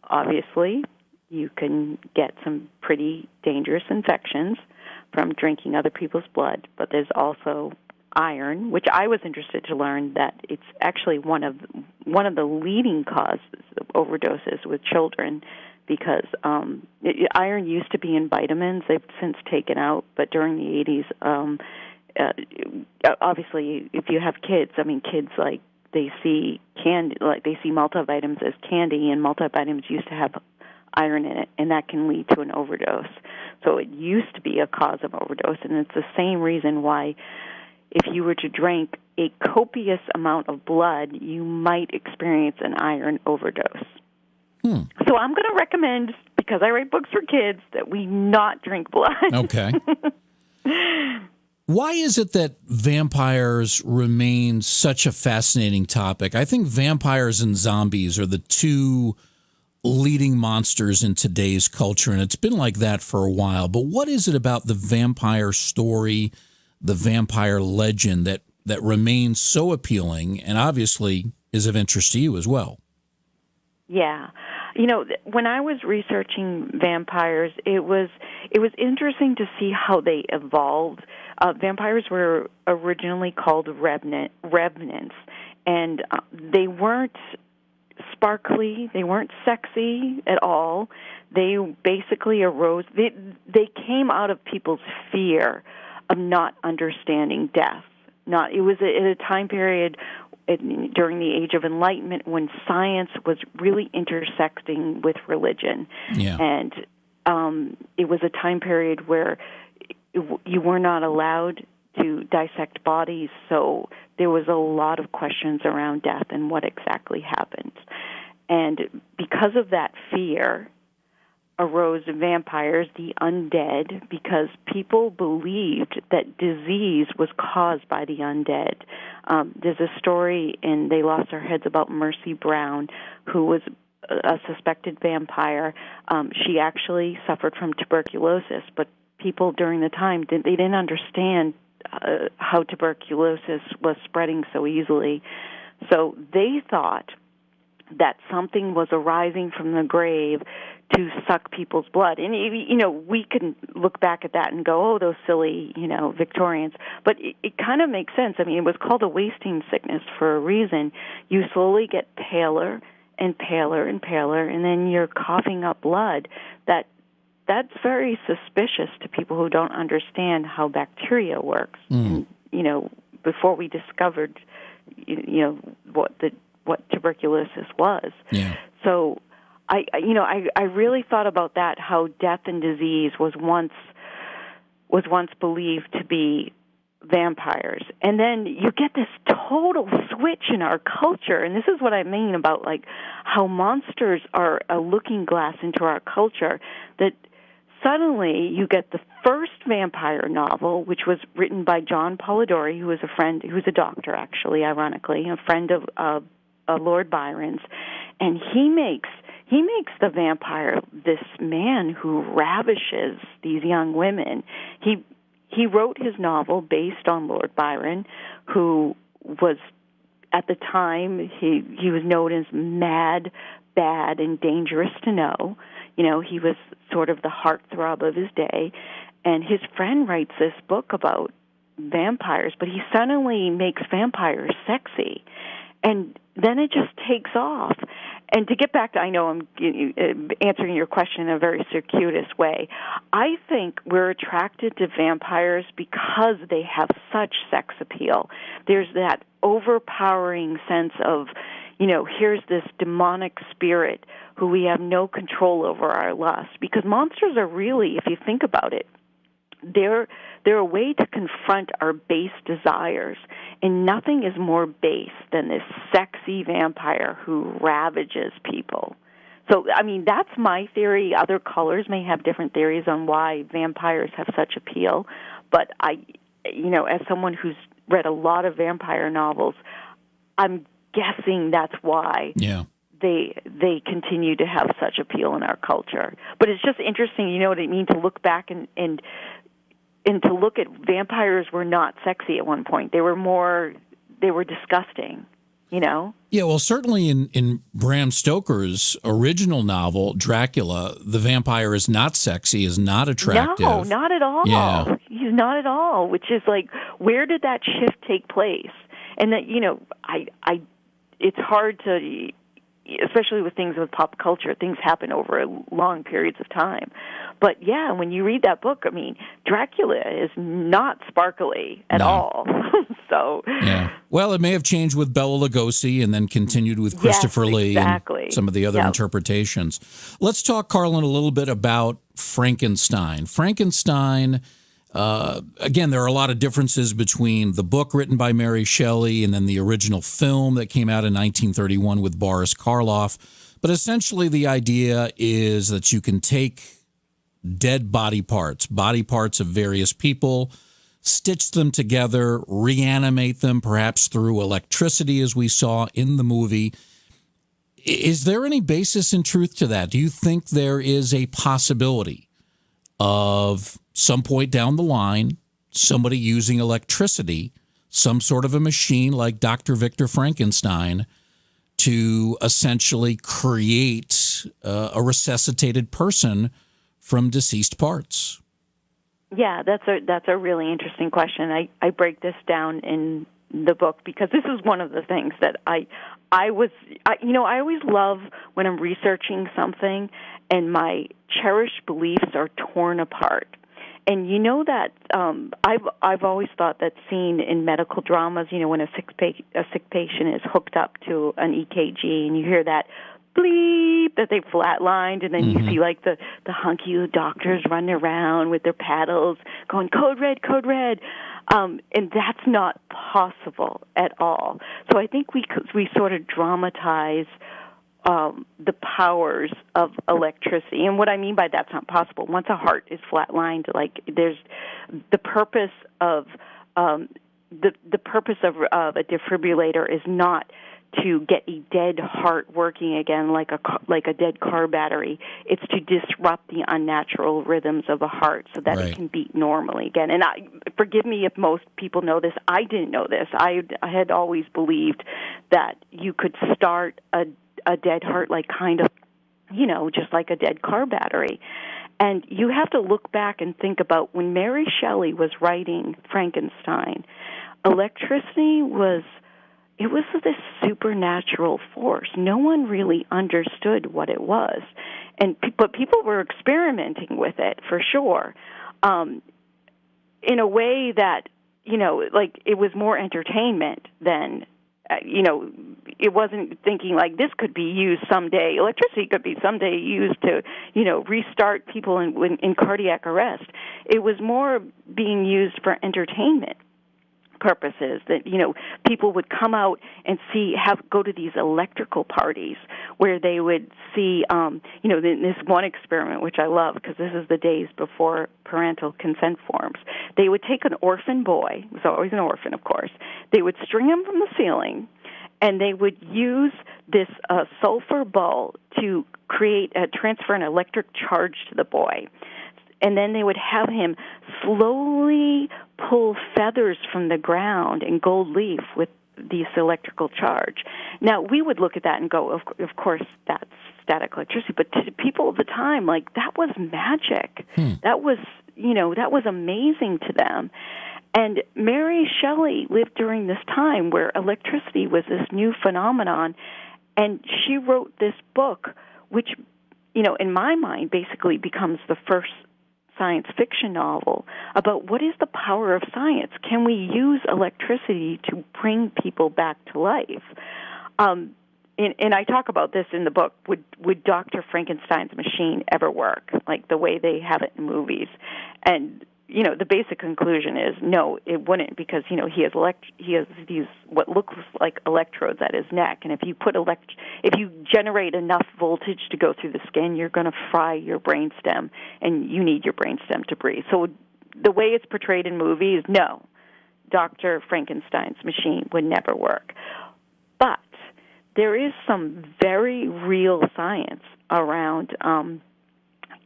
Obviously, you can get some pretty dangerous infections from drinking other people's blood, but there's also iron, which I was interested to learn that it's actually one of the leading causes of overdoses with children because iron used to be in vitamins. They've since taken out, but during the 80s, obviously, if you have kids, kids like they see candy, like they see multivitamins as candy, and multivitamins used to have iron in it, and that can lead to an overdose. So it used to be a cause of overdose, and it's the same reason why if you were to drink a copious amount of blood, you might experience an iron overdose. So I'm going to recommend, because I write books for kids, that we not drink blood. Okay. Why is it that vampires remain such a fascinating topic? I think vampires and zombies are the two leading monsters in today's culture, and it's been like that for a while. But what is it about the vampire story, the vampire legend that remains so appealing and obviously is of interest to you as well? Yeah. When I was researching vampires, it was interesting to see how they evolved. Vampires were originally called revenants, and they weren't sparkly, they weren't sexy at all. They basically arose. They came out of people's fear of not understanding death. It was at a time period during the Age of Enlightenment when science was really intersecting with religion. Yeah. And it was a time period where you were not allowed to dissect bodies, so there was a lot of questions around death and what exactly happens. And because of that fear arose vampires, the undead, because people believed that disease was caused by the undead. There's a story in They Lost Their Heads about Mercy Brown, who was a suspected vampire. She actually suffered from tuberculosis, but people during the time, they didn't understand how tuberculosis was spreading so easily. So they thought that something was arising from the grave to suck people's blood. And, we can look back at that and go, oh, those silly, Victorians. But it kind of makes sense. I mean, it was called a wasting sickness for a reason. You slowly get paler and paler and paler, and then you're coughing up blood. That's very suspicious to people who don't understand how bacteria works. And, before we discovered, what tuberculosis was. Yeah. So I really thought about that, how death and disease was once believed to be vampires. And then you get this total switch in our culture, and this is what I mean about like how monsters are a looking glass into our culture, that suddenly you get the first vampire novel, which was written by John Polidori, who was who's a doctor, actually, ironically, a friend of Lord Byron's, and he makes the vampire this man who ravishes these young women. He wrote his novel based on Lord Byron, who was, at the time, he was known as mad, bad, and dangerous to know. He was sort of the heartthrob of his day, and his friend writes this book about vampires, but he suddenly makes vampires sexy, and then it just takes off. And to get back to, I know I'm answering your question in a very circuitous way, I think we're attracted to vampires because they have such sex appeal. There's that overpowering sense of, here's this demonic spirit who we have no control over our lust. Because monsters are really, if you think about it, they're a way to confront our base desires, and nothing is more base than this sexy vampire who ravages people. So, I mean, that's my theory. Other callers may have different theories on why vampires have such appeal, but as someone who's read a lot of vampire novels, I'm guessing that's why. Yeah. They continue to have such appeal in our culture. But it's just interesting, you know what I mean, to look back and to look at vampires were not sexy at one point. They were disgusting, Yeah, well, certainly in Bram Stoker's original novel, Dracula, the vampire is not sexy, is not attractive. No, not at all. Yeah. He's not at all, which is like, where did that shift take place? And that, it's hard to, especially with things with pop culture, things happen over long periods of time. But yeah, when you read that book, I mean, Dracula is not sparkly at all. So yeah. Well, it may have changed with Bela Lugosi and then continued with Christopher Lee and some of the other interpretations. Let's talk, Carlyn, a little bit about Frankenstein. Frankenstein, again, there are a lot of differences between the book written by Mary Shelley and then the original film that came out in 1931 with Boris Karloff. But essentially the idea is that you can take dead body parts of various people, stitch them together, reanimate them, perhaps through electricity, as we saw in the movie. Is there any basis in truth to that? Do you think there is a possibility of some point down the line, somebody using electricity, some sort of a machine like Dr. Victor Frankenstein, to essentially create a resuscitated person from deceased parts? Yeah, that's a really interesting question. I break this down in the book because this is one of the things that I always love when I'm researching something and my cherished beliefs are torn apart. And you know that I've always thought that scene in medical dramas, when a sick patient is hooked up to an EKG and you hear that bleep that they flatlined, and then you see like the hunky doctors running around with their paddles going code red, and that's not possible at all. So I think we sort of dramatize the powers of electricity. And what I mean by that's not possible, once a heart is flatlined, like there's the purpose of the purpose of a defibrillator is not to get a dead heart working again like a dead car battery. It's to disrupt the unnatural rhythms of a heart so that it can beat normally again. And forgive me if most people know this. I didn't know this. I had always believed that you could start a a dead heart, like kind of, just like a dead car battery. And you have to look back and think about when Mary Shelley was writing Frankenstein, electricity was this supernatural force. No one really understood what it was. But people were experimenting with it, for sure, in a way that, like it was more entertainment than, it wasn't thinking like this could be used someday. Electricity could be someday used to, restart people in cardiac arrest. It was more being used for entertainment purposes, that people would come out and go to these electrical parties where they would see this one experiment, which I love because this is the days before parental consent forms. They would take an orphan boy, it was always an orphan, of course. They would string him from the ceiling, and they would use this sulfur ball to transfer an electric charge to the boy. And then they would have him slowly pull feathers from the ground and gold leaf with this electrical charge. Now, we would look at that and go, of course, that's static electricity. But to people at the time, like, that was magic. That was amazing to them. And Mary Shelley lived during this time where electricity was this new phenomenon, and she wrote this book, which, in my mind, basically becomes the first science fiction novel about what is the power of science. Can we use electricity to bring people back to life? And I talk about this in the book. Would Dr. Frankenstein's machine ever work, like the way they have it in movies? And the basic conclusion is no, it wouldn't, because he has these what looks like electrodes at his neck, and if you generate enough voltage to go through the skin, you're going to fry your brainstem, and you need your brainstem to breathe. So the way it's portrayed in movies, no, Dr. Frankenstein's machine would never work. But there is some very real science around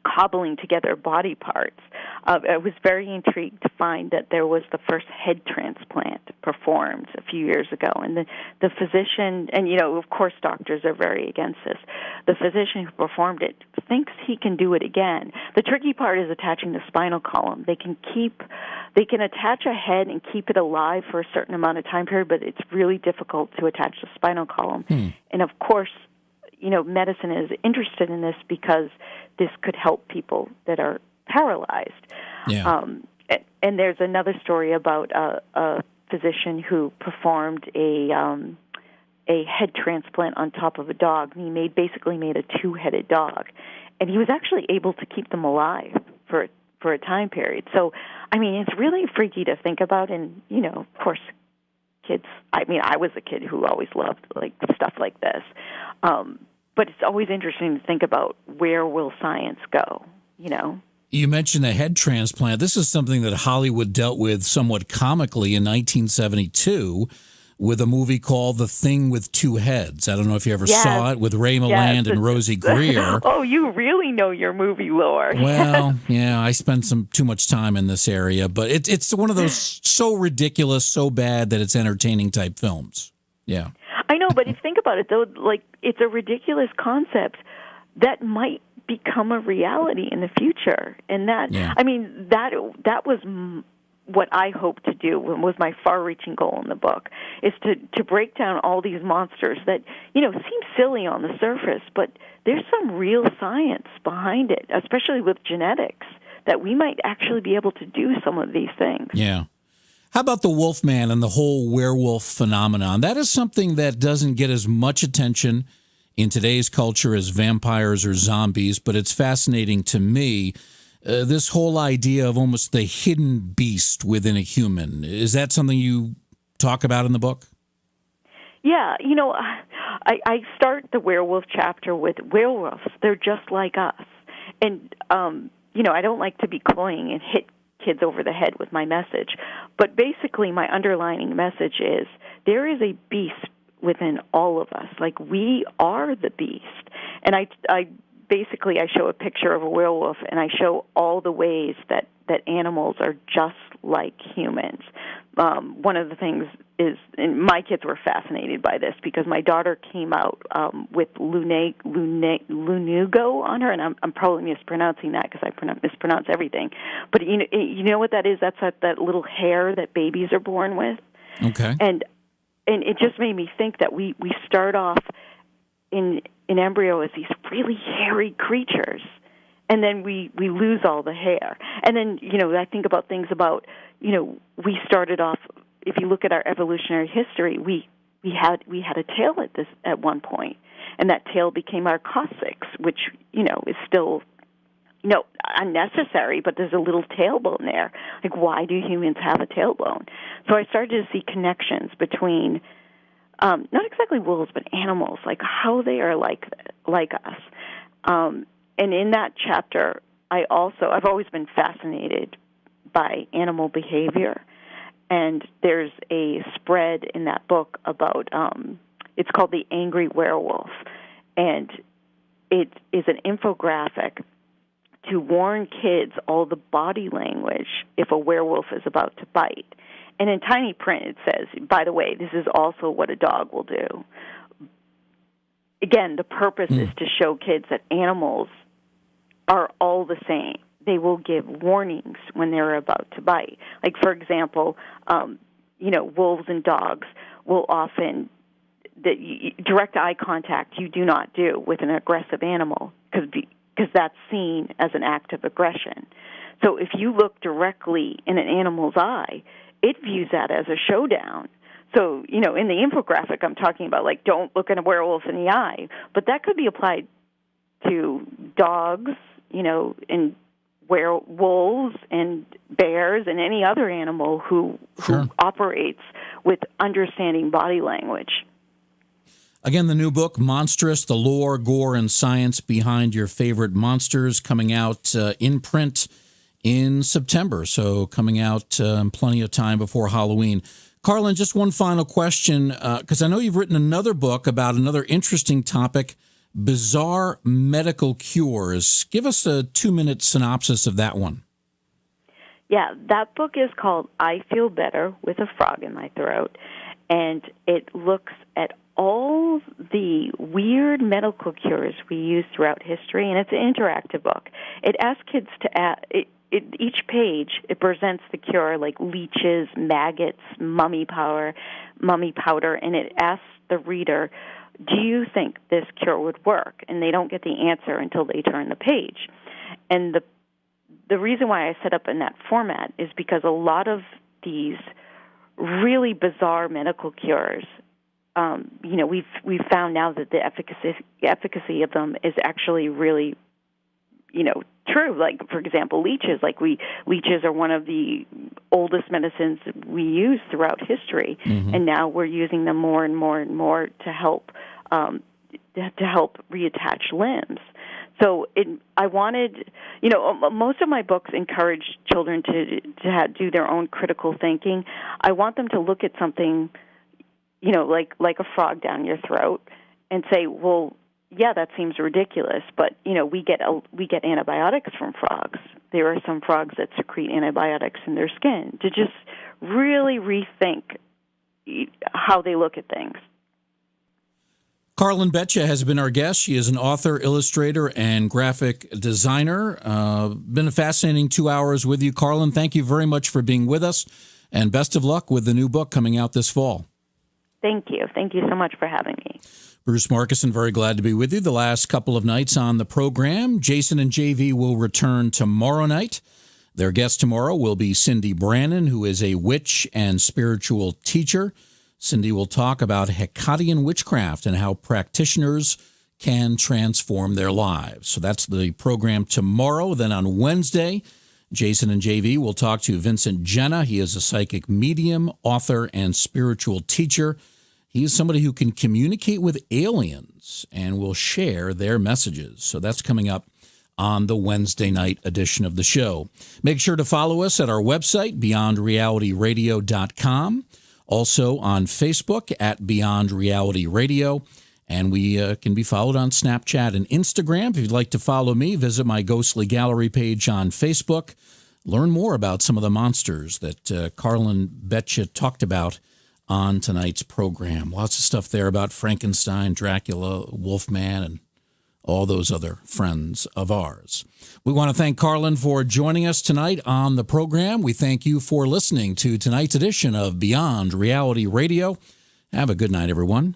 cobbling together body parts. I was very intrigued to find that there was the first head transplant performed a few years ago, and the physician, and of course doctors are very against this, the physician who performed it thinks he can do it again. The tricky part is attaching the spinal column. They can attach a head and keep it alive for a certain amount of time period, but it's really difficult to attach the spinal column. And of course, medicine is interested in this because this could help people that are paralyzed. Yeah. And there's another story about a physician who performed a head transplant on top of a dog, and he basically made a two-headed dog, and he was actually able to keep them alive for a time period. So, I mean, it's really freaky to think about, and of course, kids. I mean, I was a kid who always loved like stuff like this. But it's always interesting to think about where will science go, You mentioned a head transplant. This is something that Hollywood dealt with somewhat comically in 1972 with a movie called The Thing with Two Heads. I don't know if you ever saw it, with Ray Milland and Rosie Greer. Oh, you really know your movie lore. Well, yeah, I spent too much time in this area, but it's one of those so ridiculous, so bad that it's entertaining type films. Yeah. I know, but if you think about it, though, like, it's a ridiculous concept that might become a reality in the future. And I mean, that was what I hope to do, was my far-reaching goal in the book, is to break down all these monsters that, seem silly on the surface, but there's some real science behind it, especially with genetics, that we might actually be able to do some of these things. Yeah. How about the Wolfman and the whole werewolf phenomenon? That is something that doesn't get as much attention in today's culture as vampires or zombies, but it's fascinating to me. This whole idea of almost the hidden beast within a human. Is that something you talk about in the book? Yeah, I start the werewolf chapter with werewolves. They're just like us. And, I don't like to be cloying and hit kids over the head with my message. But basically my underlining message is there is a beast within all of us. Like, we are the beast. And I show a picture of a werewolf, and I show all the ways that animals are just like humans. one of the things is, and my kids were fascinated by this because my daughter came out with Lunugo on her, and I'm probably mispronouncing that because I mispronounce everything. But you know what that is? That's that little hair that babies are born with. Okay. And it just made me think that we start off in embryo as these really hairy creatures, and then we lose all the hair. And then, I think about things about, we started off, if you look at our evolutionary history, we had a tail at one point, and that tail became our coccyx, which, is still, unnecessary, but there's a little tailbone there. Like, why do humans have a tailbone? So I started to see connections between not exactly wolves, but animals, like how they are like us. And in that chapter, I've always been fascinated by animal behavior. And there's a spread in that book about, it's called The Angry Werewolf. And it is an infographic to warn kids all the body language if a werewolf is about to bite. And in tiny print it says, by the way, this is also what a dog will do. Again, the purpose is to show kids that animals are all the same. They will give warnings when they're about to bite. Like, for example, wolves and dogs will often, direct eye contact you do not do with an aggressive animal because that's seen as an act of aggression. So if you look directly in an animal's eye, it views that as a showdown. So, in the infographic I'm talking about, like, don't look at a werewolf in the eye. But that could be applied to dogs, and werewolves and bears and any other animal who operates with understanding body language. Again, the new book, Monstrous, The Lore, Gore, and Science Behind Your Favorite Monsters, coming out in print in September, so coming out in plenty of time before Halloween. Carlyn, just one final question, because I know you've written another book about another interesting topic, bizarre medical cures. Give us a 2-minute synopsis of that one. Yeah, that book is called I Feel Better with a Frog in My Throat, and it looks at all the weird medical cures we use throughout history, and it's an interactive book. It asks kids to add... each page, it presents the cure like leeches, maggots, mummy powder, and it asks the reader, do you think this cure would work? And they don't get the answer until they turn the page. And the reason why I set up in that format is because a lot of these really bizarre medical cures, we've found now that the efficacy of them is actually really, true. Like, for example, leeches. Leeches are one of the oldest medicines we use throughout history, and now we're using them more and more and more to help reattach limbs. So I wanted, most of my books encourage children to do their own critical thinking. I want them to look at something, like a frog down your throat, and say, well, yeah, that seems ridiculous, but we get antibiotics from frogs. There are some frogs that secrete antibiotics in their skin. To just really rethink how they look at things. Carlyn Beccia has been our guest. She is an author, illustrator, and graphic designer. Been a fascinating 2 hours with you, Carlyn. Thank you very much for being with us, and best of luck with the new book coming out this fall. Thank you. Thank you so much for having me. Bruce Markusen, very glad to be with you the last couple of nights on the program. Jason and JV will return tomorrow night. Their guest tomorrow will be Cindy Brannon, who is a witch and spiritual teacher. Cindy will talk about Hecatian witchcraft and how practitioners can transform their lives. So that's the program tomorrow. Then on Wednesday, Jason and JV will talk to Vincent Jenna. He is a psychic medium, author, and spiritual teacher. He is somebody who can communicate with aliens and will share their messages. So that's coming up on the Wednesday night edition of the show. Make sure to follow us at our website, beyondrealityradio.com. Also on Facebook at Beyond Reality Radio. And we can be followed on Snapchat and Instagram. If you'd like to follow me, visit my Ghostly Gallery page on Facebook. learn more about some of the monsters that Carlyn Beccia talked about on tonight's program. Lots of stuff there about Frankenstein, Dracula, Wolfman, and all those other friends of ours. We want to thank Carlyn for joining us tonight on the program. We thank you for listening to tonight's edition of Beyond Reality Radio. Have a good night, everyone.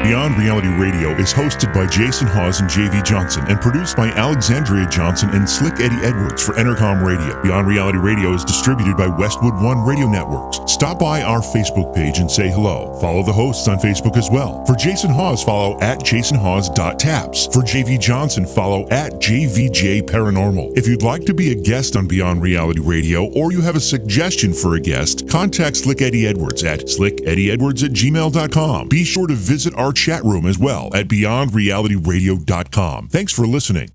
Beyond Reality Radio is hosted by Jason Hawes and JV Johnson and produced by Alexandria Johnson and Slick Eddie Edwards for Entercom Radio. Beyond Reality Radio is distributed by Westwood One Radio Networks. Stop by our Facebook page and say hello. Follow the hosts on Facebook as well. For Jason Hawes, follow at jasonhawes.taps. For JV Johnson, follow at JVJ Paranormal. If you'd like to be a guest on Beyond Reality Radio or you have a suggestion for a guest, contact Slick Eddie Edwards at slickeddieedwards@gmail.com. Be sure to visit our chat room as well at beyondrealityradio.com. Thanks for listening.